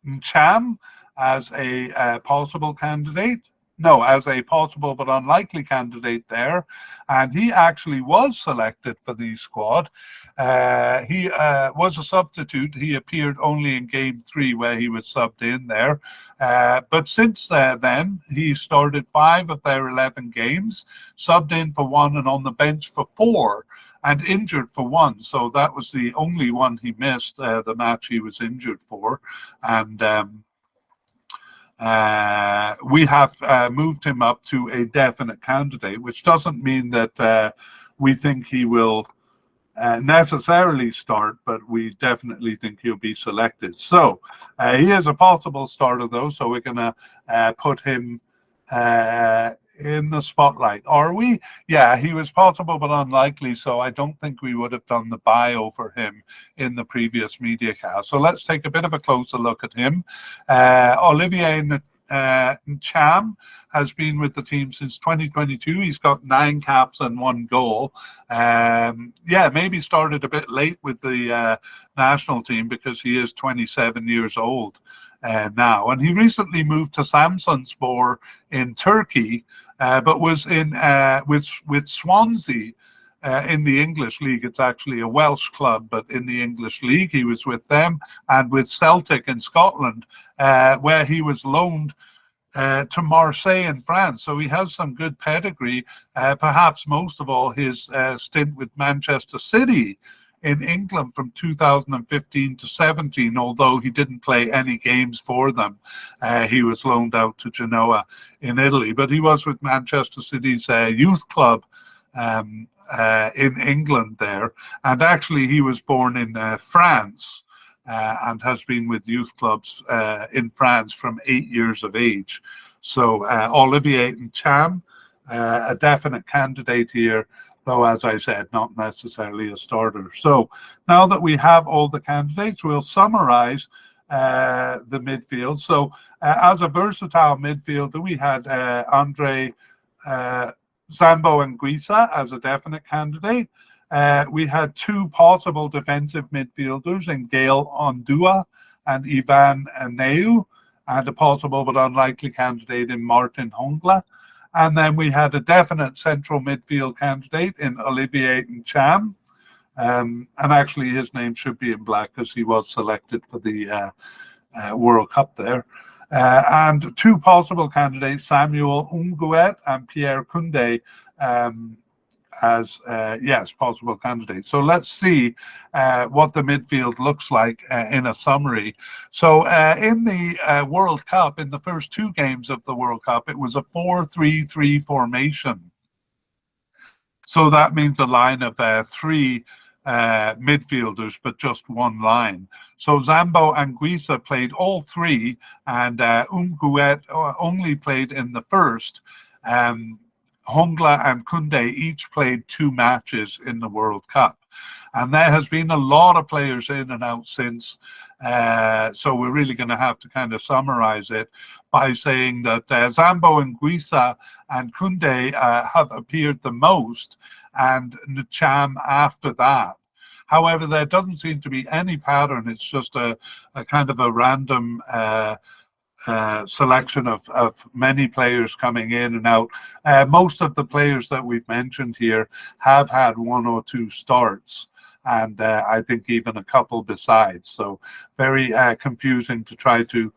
Speaker 1: Ntcham as a possible candidate. No, as a possible but unlikely candidate there. And he actually was selected for the squad. He was a substitute. He appeared only in game 3 where he was subbed in there. But since then, he started 5 of their 11 games, subbed in for 1 and on the bench for 4, and injured for 1. So that was the only one he missed, the match he was injured for. And we have moved him up to a definite candidate, which doesn't mean that we think he will necessarily start, but we definitely think he'll be selected. So he is a possible starter, though, so we're going to put him in the spotlight. Are we? Yeah, he was possible but unlikely, so I don't think we would have done the bio for him in the previous mediacast. So let's take a bit of a closer look at him. Olivier Ntcham has been with the team since 2022. He's got 9 caps and 1 goal. Yeah, maybe started a bit late with the national team because he is 27 years old now. And he recently moved to Samsunspor in Turkey, but was in with Swansea in the English League. It's actually a Welsh club, but in the English League, he was with them, and with Celtic in Scotland, where he was loaned to Marseille in France. So he has some good pedigree, perhaps most of all his stint with Manchester City in England from 2015 to 17, although he didn't play any games for them. He was loaned out to Genoa in Italy, but he was with Manchester City's youth club in England there. And actually he was born in France and has been with youth clubs in France from 8 years of age. So Olivier Ntcham, a definite candidate here, though, as I said, not necessarily a starter. So now that we have all the candidates, we'll summarize the midfield. So as a versatile midfielder, we had Andre Zambo Anguissa as a definite candidate. We had 2 possible defensive midfielders in Gael Ondua and Ivan Neu, and a possible but unlikely candidate in Martin Hongla. And then we had a definite central midfield candidate in Olivier Ntcham. And actually his name should be in black because he was selected for the World Cup there. And 2 possible candidates, Samuel Umguet and Pierre Koundé, as yes, possible candidates. So let's see what the midfield looks like in a summary. So in the World Cup, in the first 2 games of the World Cup, it was a 4-3-3 formation. So that means a line of 3 midfielders, but just 1 line. So Zambo Anguissa played all 3, and Umguet only played in the first. Hongla and Koundé each played 2 matches in the World Cup. And there has been a lot of players in and out since. So we're really going to have to kind of summarize it by saying that Zambo Anguissa and Koundé have appeared the most, and Ntcham after that. However, there doesn't seem to be any pattern. It's just a kind of a random selection of many players coming in and out. Most of the players that we've mentioned here have had 1 or 2 starts, and I think even a couple besides. So very confusing to try to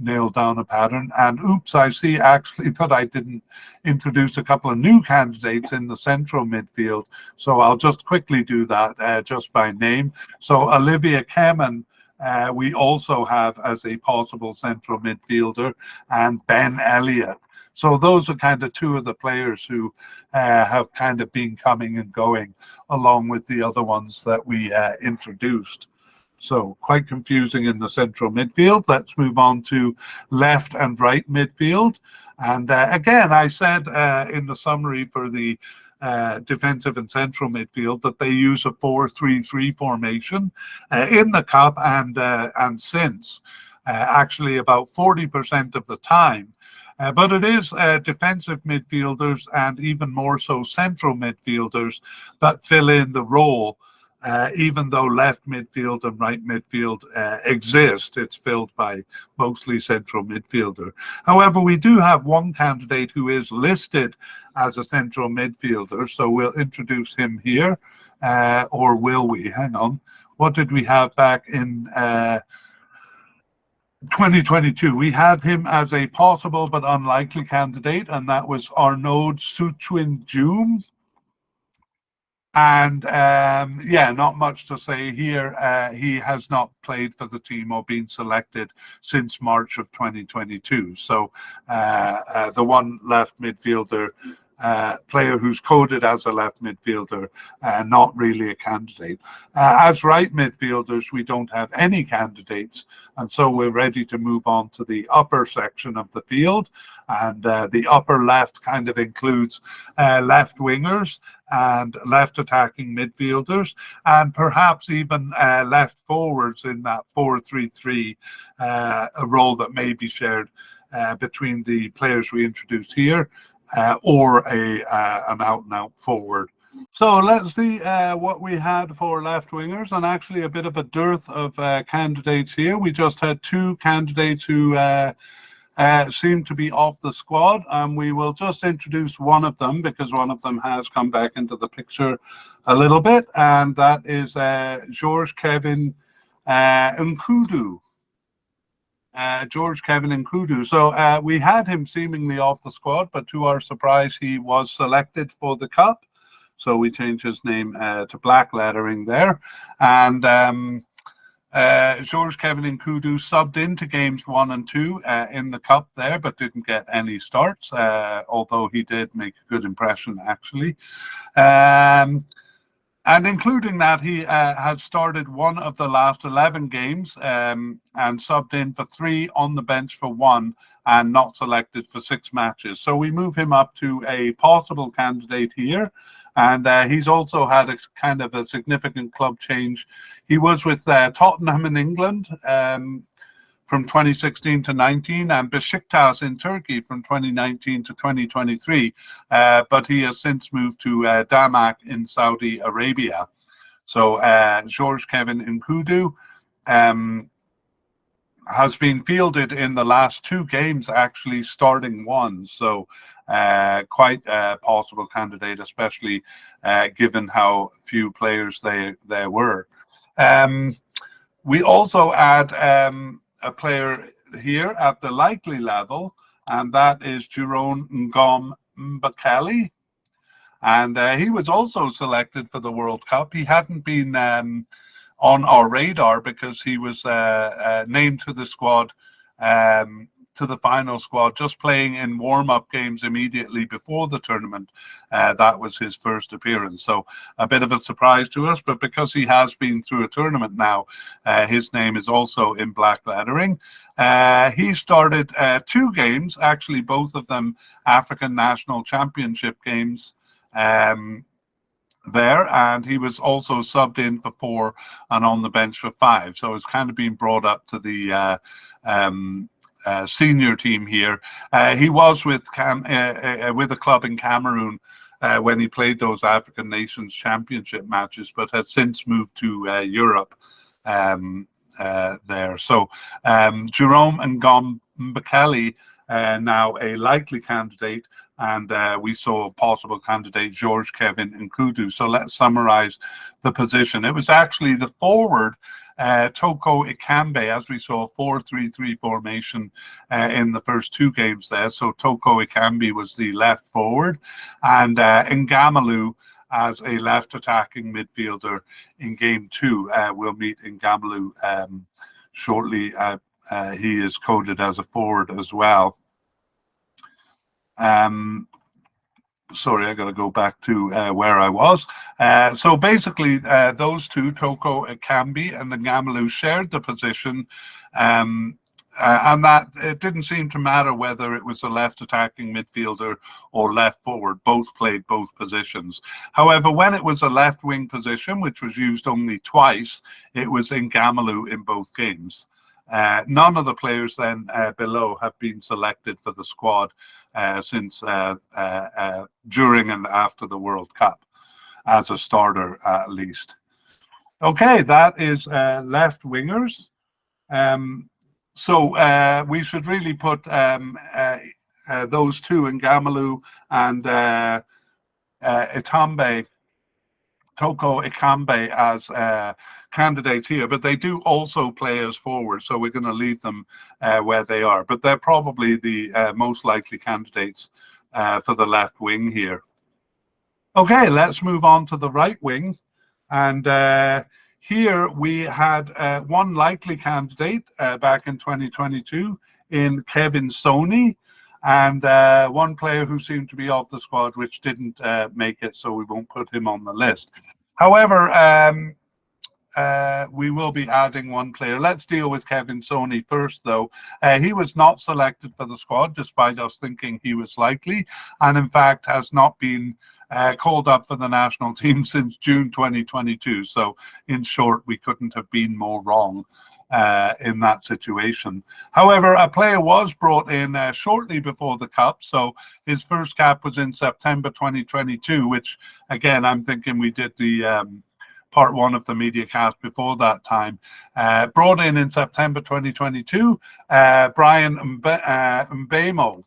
Speaker 1: nail down a pattern. And oops, I see actually that I didn't introduce a couple of new candidates in the central midfield. So I'll just quickly do that just by name. So Olivia Kemen, we also have as a possible central midfielder, and Ben Elliott. So those are kind of 2 of the players who have kind of been coming and going along with the other ones that we introduced. So quite confusing in the central midfield. Let's move on to left and right midfield. And again, I said in the summary for the defensive and central midfield that they use a 4-3-3 formation in the cup and since actually about 40% of the time. But it is defensive midfielders and even more so central midfielders that fill in the role. Even though left midfield and right midfield exist, it's filled by mostly central midfielder. However, we do have one candidate who is listed as a central midfielder, so we'll introduce him here, or will we? Hang on. What did we have back in 2022? We had him as a possible but unlikely candidate, and that was Arnaud Soutwin-Djoum. And yeah, not much to say here. He has not played for the team or been selected since March of 2022. So the one left midfielder player who's coded as a left midfielder, not really a candidate. As right midfielders, we don't have any candidates, and so we're ready to move on to the upper section of the field. And the upper left kind of includes left wingers and left attacking midfielders, and perhaps even left forwards in that 4-3-3, a role that may be shared between the players we introduced here, or an out-and-out forward. So let's see what we had for left wingers, and actually a bit of a dearth of candidates here. We just had 2 candidates who seem to be off the squad, and we will just introduce one of them because one of them has come back into the picture a little bit, and that is George Kevin Nkudu. George Kevin Nkudu. So we had him seemingly off the squad, but to our surprise, he was selected for the cup. So we changed his name to black lettering there. And George Kevin Nkudu subbed into games 1 and 2 in the cup there, but didn't get any starts, although he did make a good impression, actually. And including that, he has started 1 of the last 11 games and subbed in for 3, on the bench for 1, and not selected for 6 matches. So we move him up to a possible candidate here. And he's also had a kind of a significant club change. He was with Tottenham in England from 2016 to 19, and Besiktas in Turkey from 2019 to 2023. But he has since moved to Damak in Saudi Arabia. So George Kevin Nkudu has been fielded in the last 2 games, actually starting 1. So quite a possible candidate, especially given how few players there were. We also add a player here at the likely level, and that is Jerome Ngom Mbakali. And he was also selected for the World Cup. He hadn't been on our radar because he was named to the squad, to the final squad, just playing in warm-up games immediately before the tournament. That was his first appearance. So a bit of a surprise to us, but because he has been through a tournament now, his name is also in black lettering. He started 2 games, actually both of them African National Championship games, there, and he was also subbed in for 4 and on the bench for 5. So it's kind of been brought up to the senior team here. He was with a club in Cameroon when he played those African Nations Championship matches, but has since moved to Europe there. So Jerome Ngombakali, now a likely candidate, and we saw a possible candidate, George Kevin Nkudu. So let's summarize the position. It was actually the forward, Toko Ekambi, as we saw, 4-3-3 formation in the first two games there. So Toko Ekambi was the left forward, and Ngamalu as a left attacking midfielder in game two. We'll meet Ngamalu shortly. He is coded as a forward as well. Sorry, I got to go back to where I was. So basically, those two, Toko Ekambi and Ngamalu, shared the position, and that it didn't seem to matter whether it was a left attacking midfielder or left forward. Both played both positions. However, when it was a left wing position, which was used only twice, it was Ngamalu in both games. None of the players then below have been selected for the squad since during and after the World Cup, as a starter at least. Okay, that is left wingers. So we should really put those two, Ngamalu and Toko Ekambi, as candidates here, but they do also play as forward, so we're going to leave them where they are. But they're probably the most likely candidates for the left wing here. Okay, let's move on to the right wing. And here we had one likely candidate back in 2022 in Kevin Soni, and one player who seemed to be off the squad, which didn't make it, so we won't put him on the list. However, we will be adding one player. Let's deal with Kevin Soni first, though. He was not selected for the squad, despite us thinking he was likely, and in fact has not been called up for the national team since June 2022. So in short, we couldn't have been more wrong in that situation. However, a player was brought in shortly before the Cup. So his first cap was in September 2022, which again, I'm thinking we did the part one of the mediacast before that time. Brought in September 2022, Brian Mbeumo.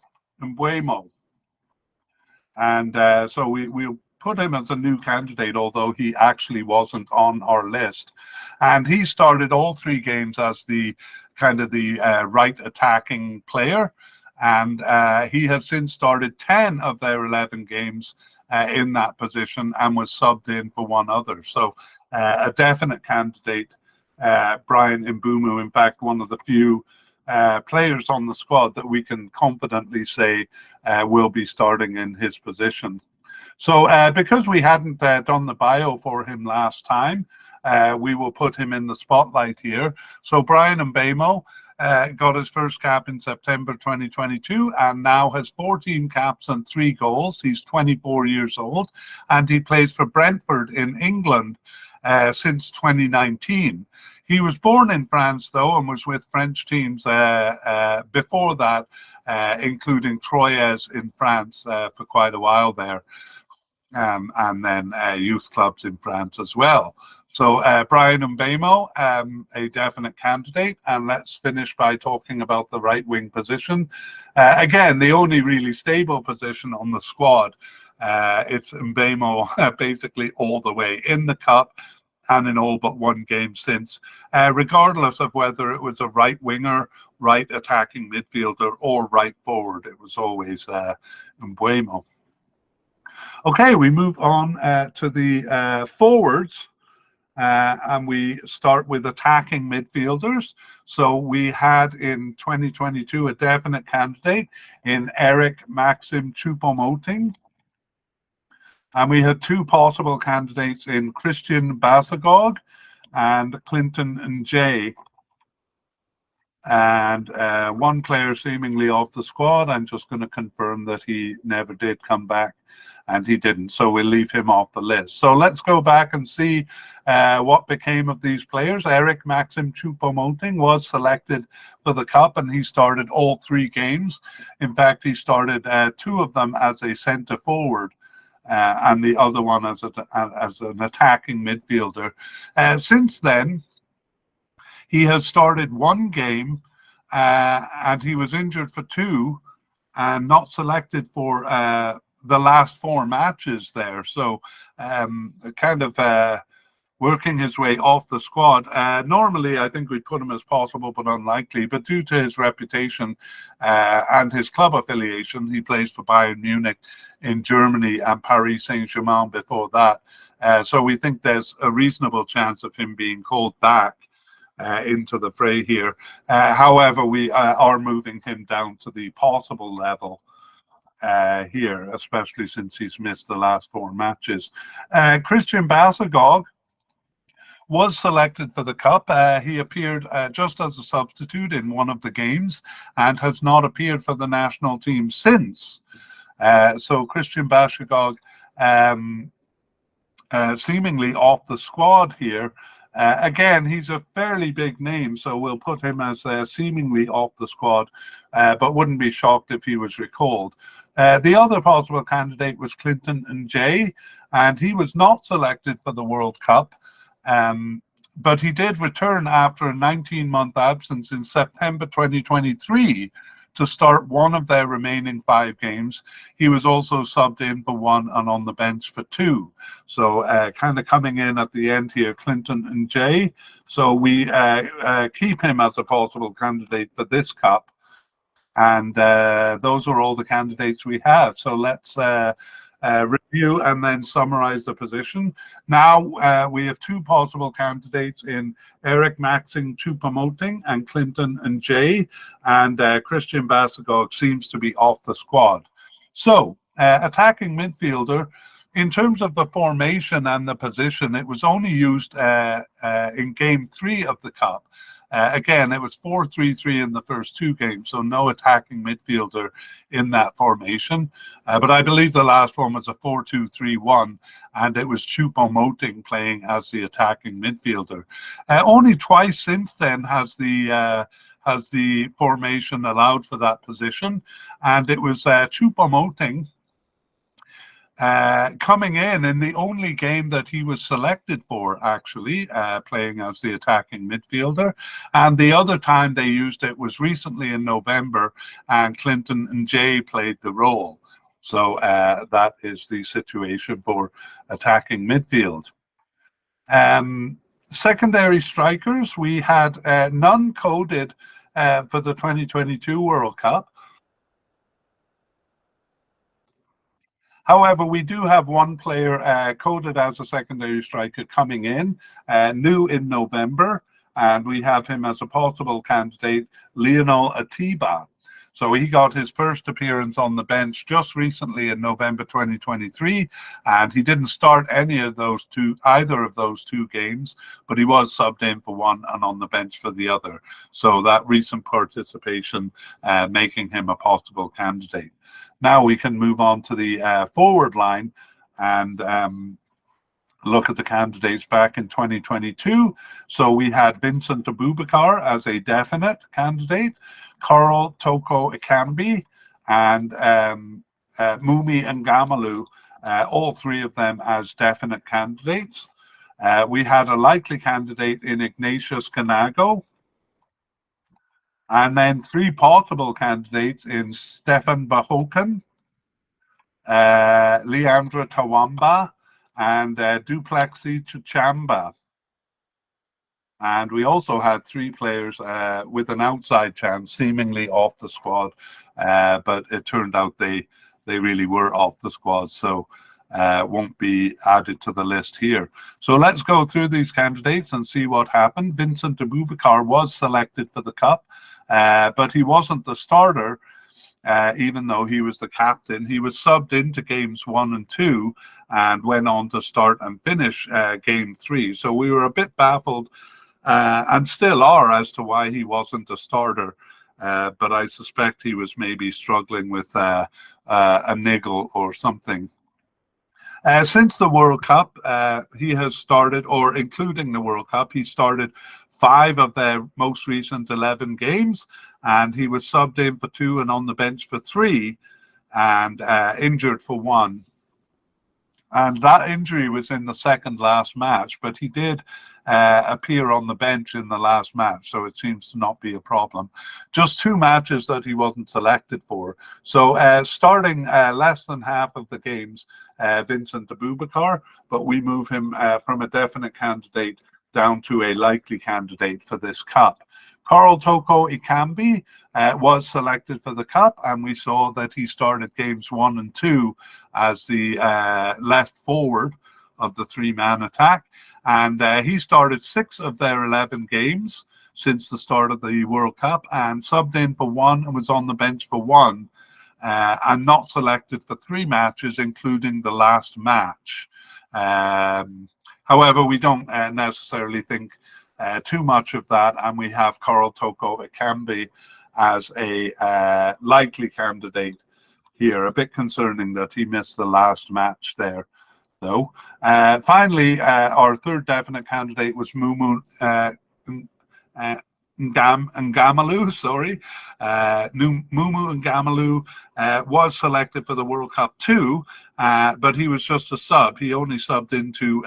Speaker 1: And so we'll put him as a new candidate, although he actually wasn't on our list. And he started all three games as the kind of the right attacking player. And he has since started 10 of their 11 games in that position and was subbed in for one other. So a definite candidate, Brian Mbeumo, in fact, one of the few players on the squad that we can confidently say will be starting in his position. So because we hadn't done the bio for him last time, we will put him in the spotlight here. So Brian Mbeumo got his first cap in September 2022 and now has 14 caps and 3 goals. He's 24 years old and he plays for Brentford in England since 2019. He was born in France, though, and was with French teams before that, including Troyes in France for quite a while there, and then youth clubs in France as well. So Brian Mbeumo, a definite candidate. And let's finish by talking about the right wing position. Again, the only really stable position on the squad. It's Mbeumo basically all the way in the Cup and in all but one game since, regardless of whether it was a right winger, right attacking midfielder, or right forward. It was always Mbeumo. Okay, we move on to the forwards, and we start with attacking midfielders. So we had in 2022 a definite candidate in Eric Maxim Choupo-Moting. And we had 2 possible candidates in Christian Basagog and Clinton Njay. And one player seemingly off the squad. I'm just going to confirm that he never did come back, and he didn't. So we'll leave him off the list. So let's go back and see what became of these players. Eric Maxim Choupo-Moting was selected for the Cup, and he started all 3 games. In fact, he started 2 of them as a centre forward. and the other one as an attacking midfielder. Since then, he has started one game, and he was injured for two and not selected for the last four matches there. So kind of working his way off the squad. Normally, I think we'd put him as possible, but unlikely. But due to his reputation and his club affiliation, he plays for Bayern Munich in Germany and Paris Saint-Germain before that. So we think there's a reasonable chance of him being called back into the fray here. However, we are moving him down to the possible level here, especially since he's missed the last four matches. Christian Basagog was selected for the Cup. He appeared just as a substitute in one of the games and has not appeared for the national team since. So Christian Basagog seemingly off the squad here. Again, he's a fairly big name, so we'll put him as seemingly off the squad, but wouldn't be shocked if he was recalled. The other possible candidate was Clinton Njay, and he was not selected for the World Cup, but he did return after a 19-month absence in September 2023 to start one of their remaining 5 games. He was also subbed in for one and on the bench for 2. So kind of coming in at the end here, Clinton Njay. So we keep him as a possible candidate for this Cup. And those are all the candidates we have. So let's review and then summarize the position. Now we have 2 possible candidates in Eric Maxing Choupo-Moting and Clinton Njay, and Christian Basagog seems to be off the squad. So attacking midfielder, in terms of the formation and the position, it was only used in game 3 of the Cup. Again, it was 4-3-3 in the first 2 games, so no attacking midfielder in that formation. But I believe the last one was a 4-2-3-1, and it was Choupo-Moting playing as the attacking midfielder. Only twice since then has the formation allowed for that position, and it was Choupo-Moting coming in the only game that he was selected for, actually, playing as the attacking midfielder. And the other time they used it was recently in November, and Clinton Njay played the role. So that is the situation for attacking midfield. Secondary strikers, we had none coded for the 2022 World Cup. However, we do have one player coded as a secondary striker coming in, new in November, and we have him as a possible candidate, Lionel Atiba. So he got his first appearance on the bench just recently in November 2023, and he didn't start either of those two games, but he was subbed in for one and on the bench for the other. So that recent participation making him a possible candidate. Now we can move on to the forward line and look at the candidates back in 2022. So we had Vincent Aboubakar as a definite candidate, Carl Toko Ekambi, and Mumi Ngamalu, all 3 of them as definite candidates. We had a likely candidate in Ignatius Kanago, and then 3 possible candidates in Stefan Bahoken, Leandra Tawamba, and Duplexi Chuchamba. And we also had 3 players with an outside chance, seemingly off the squad, but it turned out they really were off the squad, so won't be added to the list here. So let's go through these candidates and see what happened. Vincent Aboubakar was selected for the Cup, but he wasn't the starter, even though he was the captain. He was subbed into games 1 and 2 and went on to start and finish game 3. So we were a bit baffled and still are as to why he wasn't a starter. But I suspect he was maybe struggling with a niggle or something. Since the World Cup, he has started, or including the World Cup, he started 5 of their most recent 11 games, and he was subbed in for 2 and on the bench for 3, and injured for 1. and that injury was in the second last match, but he did appear on the bench in the last match, so it seems to not be a problem. Just 2 matches that he wasn't selected for. So starting less than half of the games, Vincent Aboubakar, but we move him from a definite candidate down to a likely candidate for this cup. Karl Toko Ekambi was selected for the cup, and we saw that he started games 1 and 2 as the left forward of the 3-man attack. And he started 6 of their 11 games since the start of the World Cup, and subbed in for 1 and was on the bench for 1, and not selected for 3 matches, including the last match. However, we don't necessarily think too much of that, and we have Karl Toko Ekambi as a likely candidate here. A bit concerning that he missed the last match there, though. Finally, our third definite candidate was Mumu Ngamalu, sorry. Mumu Ngamalu was selected for the World Cup too, but he was just a sub. He only subbed into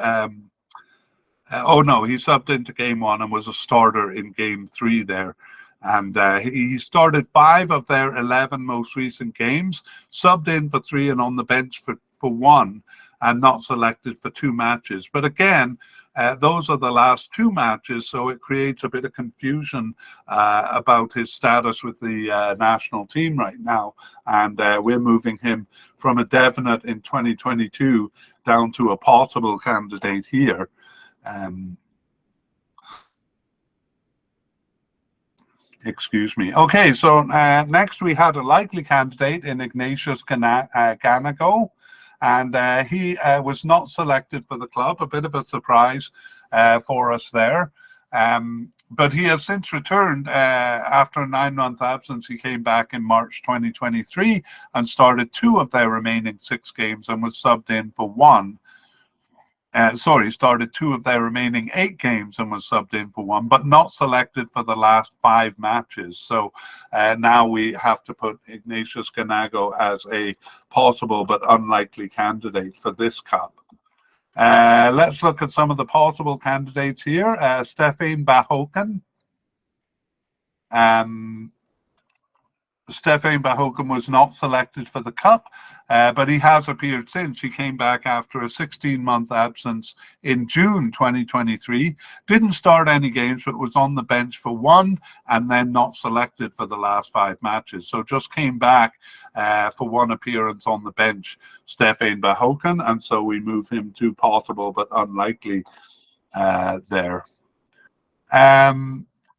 Speaker 1: he subbed into game 1 and was a starter in game 3 there. And he started 5 of their 11 most recent games, subbed in for 3 and on the bench for 1, and not selected for 2 matches. But again, those are the last 2 matches, so it creates a bit of confusion about his status with the national team right now. And we're moving him from a definite in 2022 down to a possible candidate here. Excuse me. Okay, so next we had a likely candidate in Ignatius Ganago, and he was not selected for the club. A bit of a surprise for us there. But he has since returned after a 9-month absence. He came back in March 2023 and started 2 of their remaining 6 games and was subbed in for 1. Started 2 of their remaining 8 games and was subbed in for 1, but not selected for the last 5 matches. So now we have to put Ignatius Ganago as a possible but unlikely candidate for this cup. Let's look at some of the possible candidates here. Stefan Bahoken. Stefan Bahoken was not selected for the cup, but he has appeared since. He came back after a 16-month absence in June 2023. Didn't start any games, but was on the bench for 1 and then not selected for the last 5 matches. So just came back for 1 appearance on the bench, Stefan Bahoken, and so we move him to possible but unlikely there.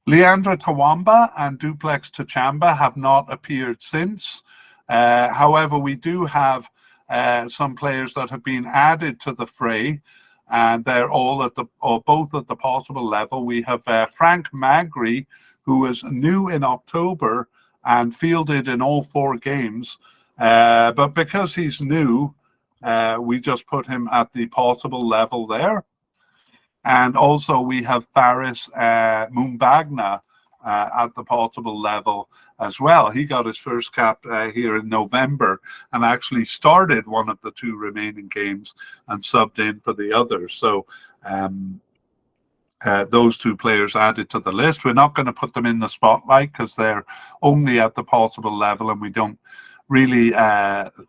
Speaker 1: Leandra Tawamba and Duplex Tachamba have not appeared since. However, we do have some players that have been added to the fray, and they're all at both at the possible level. We have Frank Magri, who was new in October and fielded in all 4 games. But because he's new, we just put him at the possible level there. And also we have Faris Mumbagna at the possible level as well. He got his first cap here in November and actually started 1 of the 2 remaining games and subbed in for the others. So those 2 players added to the list. We're not going to put them in the spotlight because they're only at the possible level, and we don't really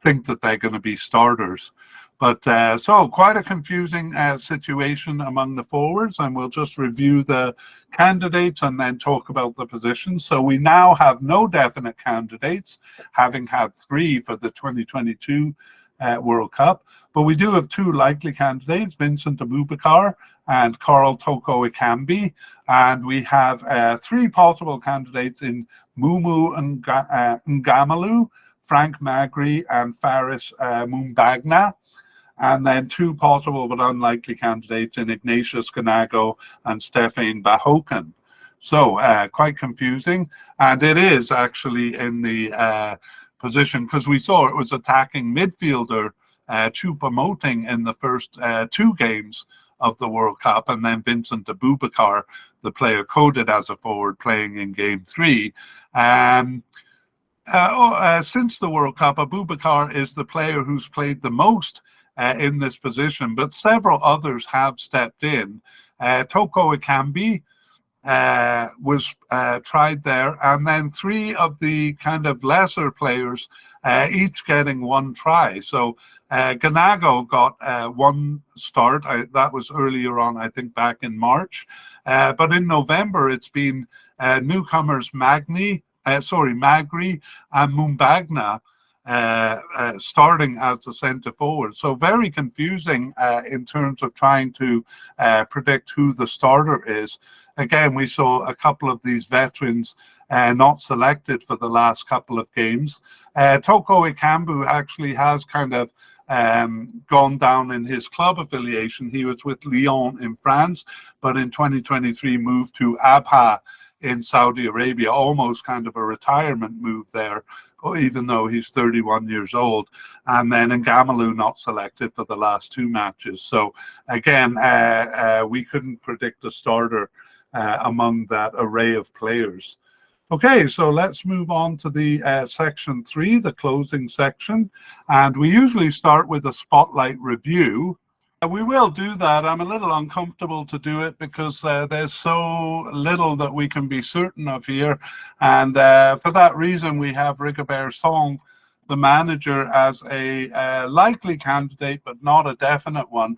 Speaker 1: think that they're going to be starters. But so quite a confusing situation among the forwards, and we'll just review the candidates and then talk about the positions. So we now have no definite candidates, having had 3 for the 2022 World Cup. But we do have 2 likely candidates, Vincent Aboubakar and Karl Toko Ekambi. And we have 3 possible candidates in Mumu Ngamalu, Frank Magri, and Faris Mumbagna. And then 2 possible but unlikely candidates in Ignatius Ganago and Stefan Bahoken. So quite confusing. And it is actually in the position, because we saw it was attacking midfielder Choupo-Moting in the first 2 games of the World Cup, and then Vincent Aboubakar, the player coded as a forward, playing in game 3. Since the World Cup, Aboubakar is the player who's played the most in this position, but several others have stepped in. Toko Ekambi was tried there, and then three of the kind of lesser players each getting one try. So Ganago got one start. That was earlier on, I think, back in March. But in November, it's been newcomers Magri and Mumbagna starting as the centre forward. So very confusing in terms of trying to predict who the starter is. Again, we saw a couple of these veterans not selected for the last couple of games. Toko Ekambi actually has kind of gone down in his club affiliation. He was with Lyon in France, but in 2023 moved to Abha in Saudi Arabia, almost kind of a retirement move there, even though he's 31 years old. And then Ngamalu not selected for the last two matches. So again, we couldn't predict a starter among that array of players. Okay, so let's move on to the section 3, the closing section. And we usually start with a spotlight review. We will do that. I'm a little uncomfortable to do it because there's so little that we can be certain of here. And for that reason, we have Rigobert Song, the manager, as a likely candidate, but not a definite one.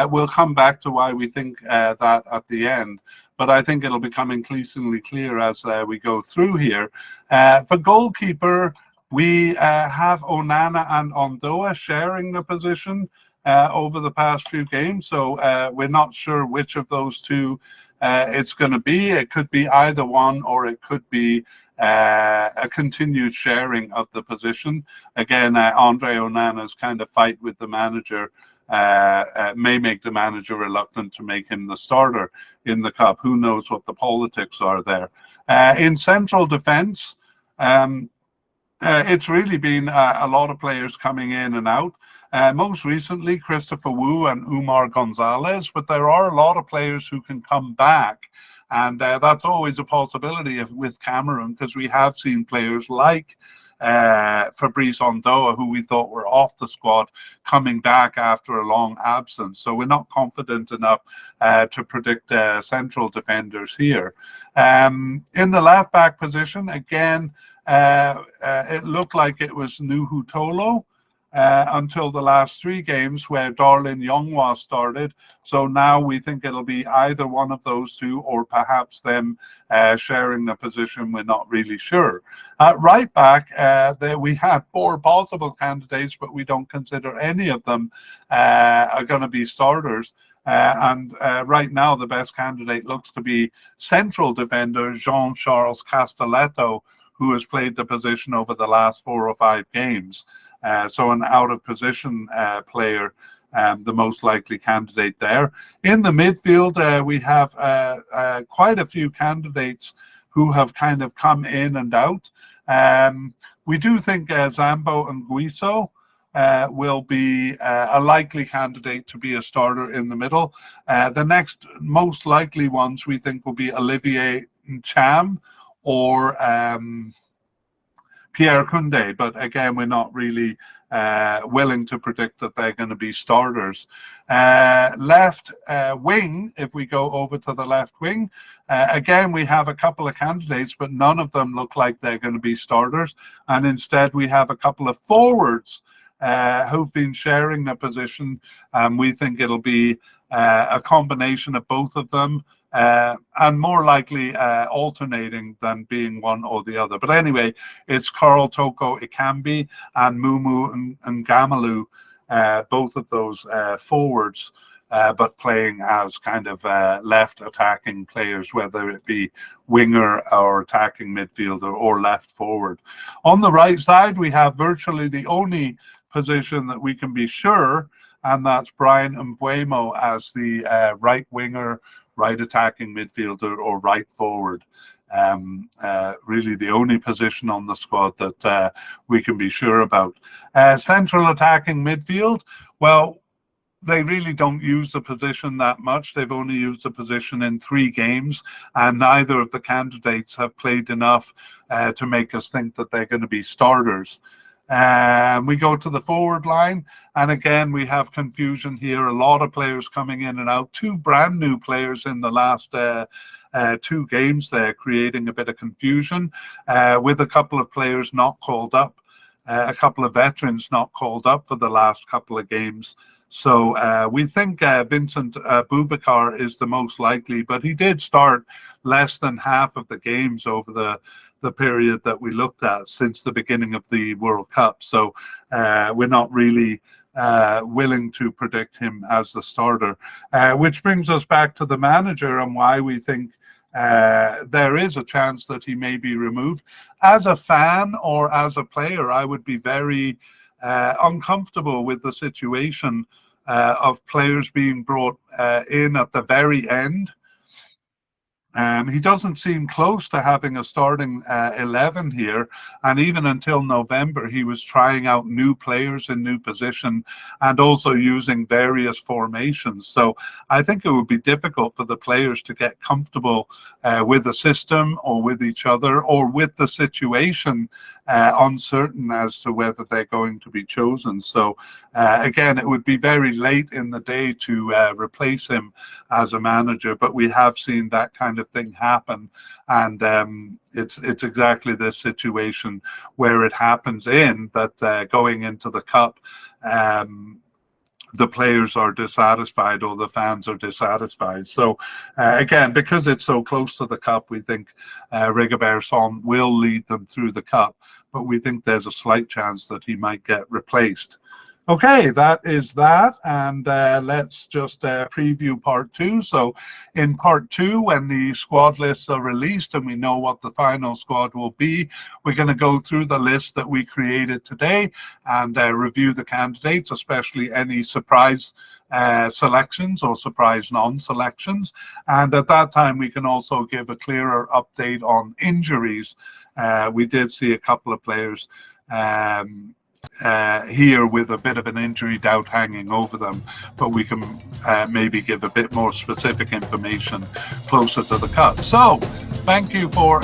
Speaker 1: We'll come back to why we think that at the end. But I think it'll become increasingly clear as we go through here. For goalkeeper, we have Onana and Ondoa sharing the position over the past few games. So we're not sure which of those two it's going to be. It could be either one, or it could be a continued sharing of the position. Again, Andre Onana's kind of fight with the manager may make the manager reluctant to make him the starter in the cup. Who knows what the politics are there. In central defense, it's really been a lot of players coming in and out. Most recently, Christopher Wu and Umar Gonzalez, but there are a lot of players who can come back. And that's always a possibility with Cameroon, because we have seen players like Fabrice Ondoa, who we thought were off the squad, coming back after a long absence. So we're not confident enough to predict central defenders here. In the left back position, again, it looked like it was Nuhu Tolo until the last three games where Darlin Yonghwa started. So now we think it'll be either one of those two, or perhaps them sharing the position. We're not really sure. Right back, there we have four possible candidates, but we don't consider any of them are going to be starters. And right now, the best candidate looks to be central defender Jean-Charles Castelletto, who has played the position over the last 4 or 5 games. So an out-of-position player, the most likely candidate there. In the midfield, we have quite a few candidates who have kind of come in and out. We do think Zambo and Guiso will be a likely candidate to be a starter in the middle. The next most likely ones we think will be Olivier Ncham or Pierre Koundé, but again, we're not really willing to predict that they're going to be starters. Left wing, if we go over to the left wing, again, we have a couple of candidates, but none of them look like they're going to be starters. And instead, we have a couple of forwards who've been sharing the position. We think it'll be a combination of both of them. And more likely alternating than being one or the other. But anyway, it's Karl Toko Ekambi and Mumu and Ngamalu, both of those forwards, but playing as kind of left attacking players, whether it be winger or attacking midfielder or left forward. On the right side, we have virtually the only position that we can be sure, and that's Brian Mbeumo as the right winger, right attacking midfielder, or right forward. Really the only position on the squad that we can be sure about. Central attacking midfield, well, they really don't use the position that much. They've only used the position in 3 games, and neither of the candidates have played enough to make us think that they're going to be starters. We go to the forward line, and again, we have confusion here. A lot of players coming in and out. 2 brand new players in the last 2 games there, creating a bit of confusion, with a couple of players not called up, a couple of veterans not called up for the last couple of games. So we think Vincent Boubacar is the most likely, but he did start less than half of the games over the period that we looked at since the beginning of the World Cup. So we're not really willing to predict him as the starter, which brings us back to the manager and why we think there is a chance that he may be removed. As a fan or as a player, I would be very uncomfortable with the situation of players being brought in at the very end. He doesn't seem close to having a starting 11 here, and even until November he was trying out new players in new position and also using various formations. So I think it would be difficult for the players to get comfortable with the system or with each other or with the situation, uncertain as to whether they're going to be chosen. So again, it would be very late in the day to replace him as a manager, but we have seen that kind of thing happen, and it's exactly this situation where it happens in that going into the cup, the players are dissatisfied or the fans are dissatisfied. So again, because it's so close to the cup, we think Rigobert Song will lead them through the cup, but we think there's a slight chance that he might get replaced. Okay, that is that, and let's just preview part 2. So in part 2, when the squad lists are released and we know what the final squad will be, we're going to go through the list that we created today and review the candidates, especially any surprise selections or surprise non-selections. And at that time, we can also give a clearer update on injuries. We did see a couple of players here with a bit of an injury doubt hanging over them, but we can maybe give a bit more specific information closer to the cup. So thank you for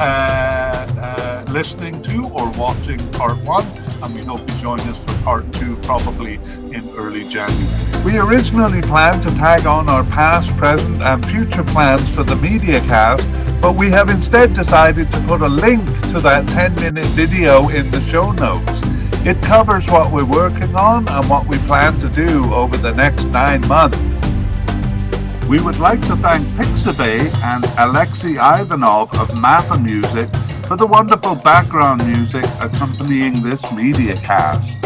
Speaker 1: listening to or watching part 1, and we hope you join us for part 2 probably in early January. We originally planned to tag on our past, present and future plans for the mediacast, but we have instead decided to put a link to that 10-minute video in the show notes. It covers what we're working on and what we plan to do over the next 9 months. We would like to thank Pixabay and Alexei Ivanov of Mappa Music for the wonderful background music accompanying this mediacast.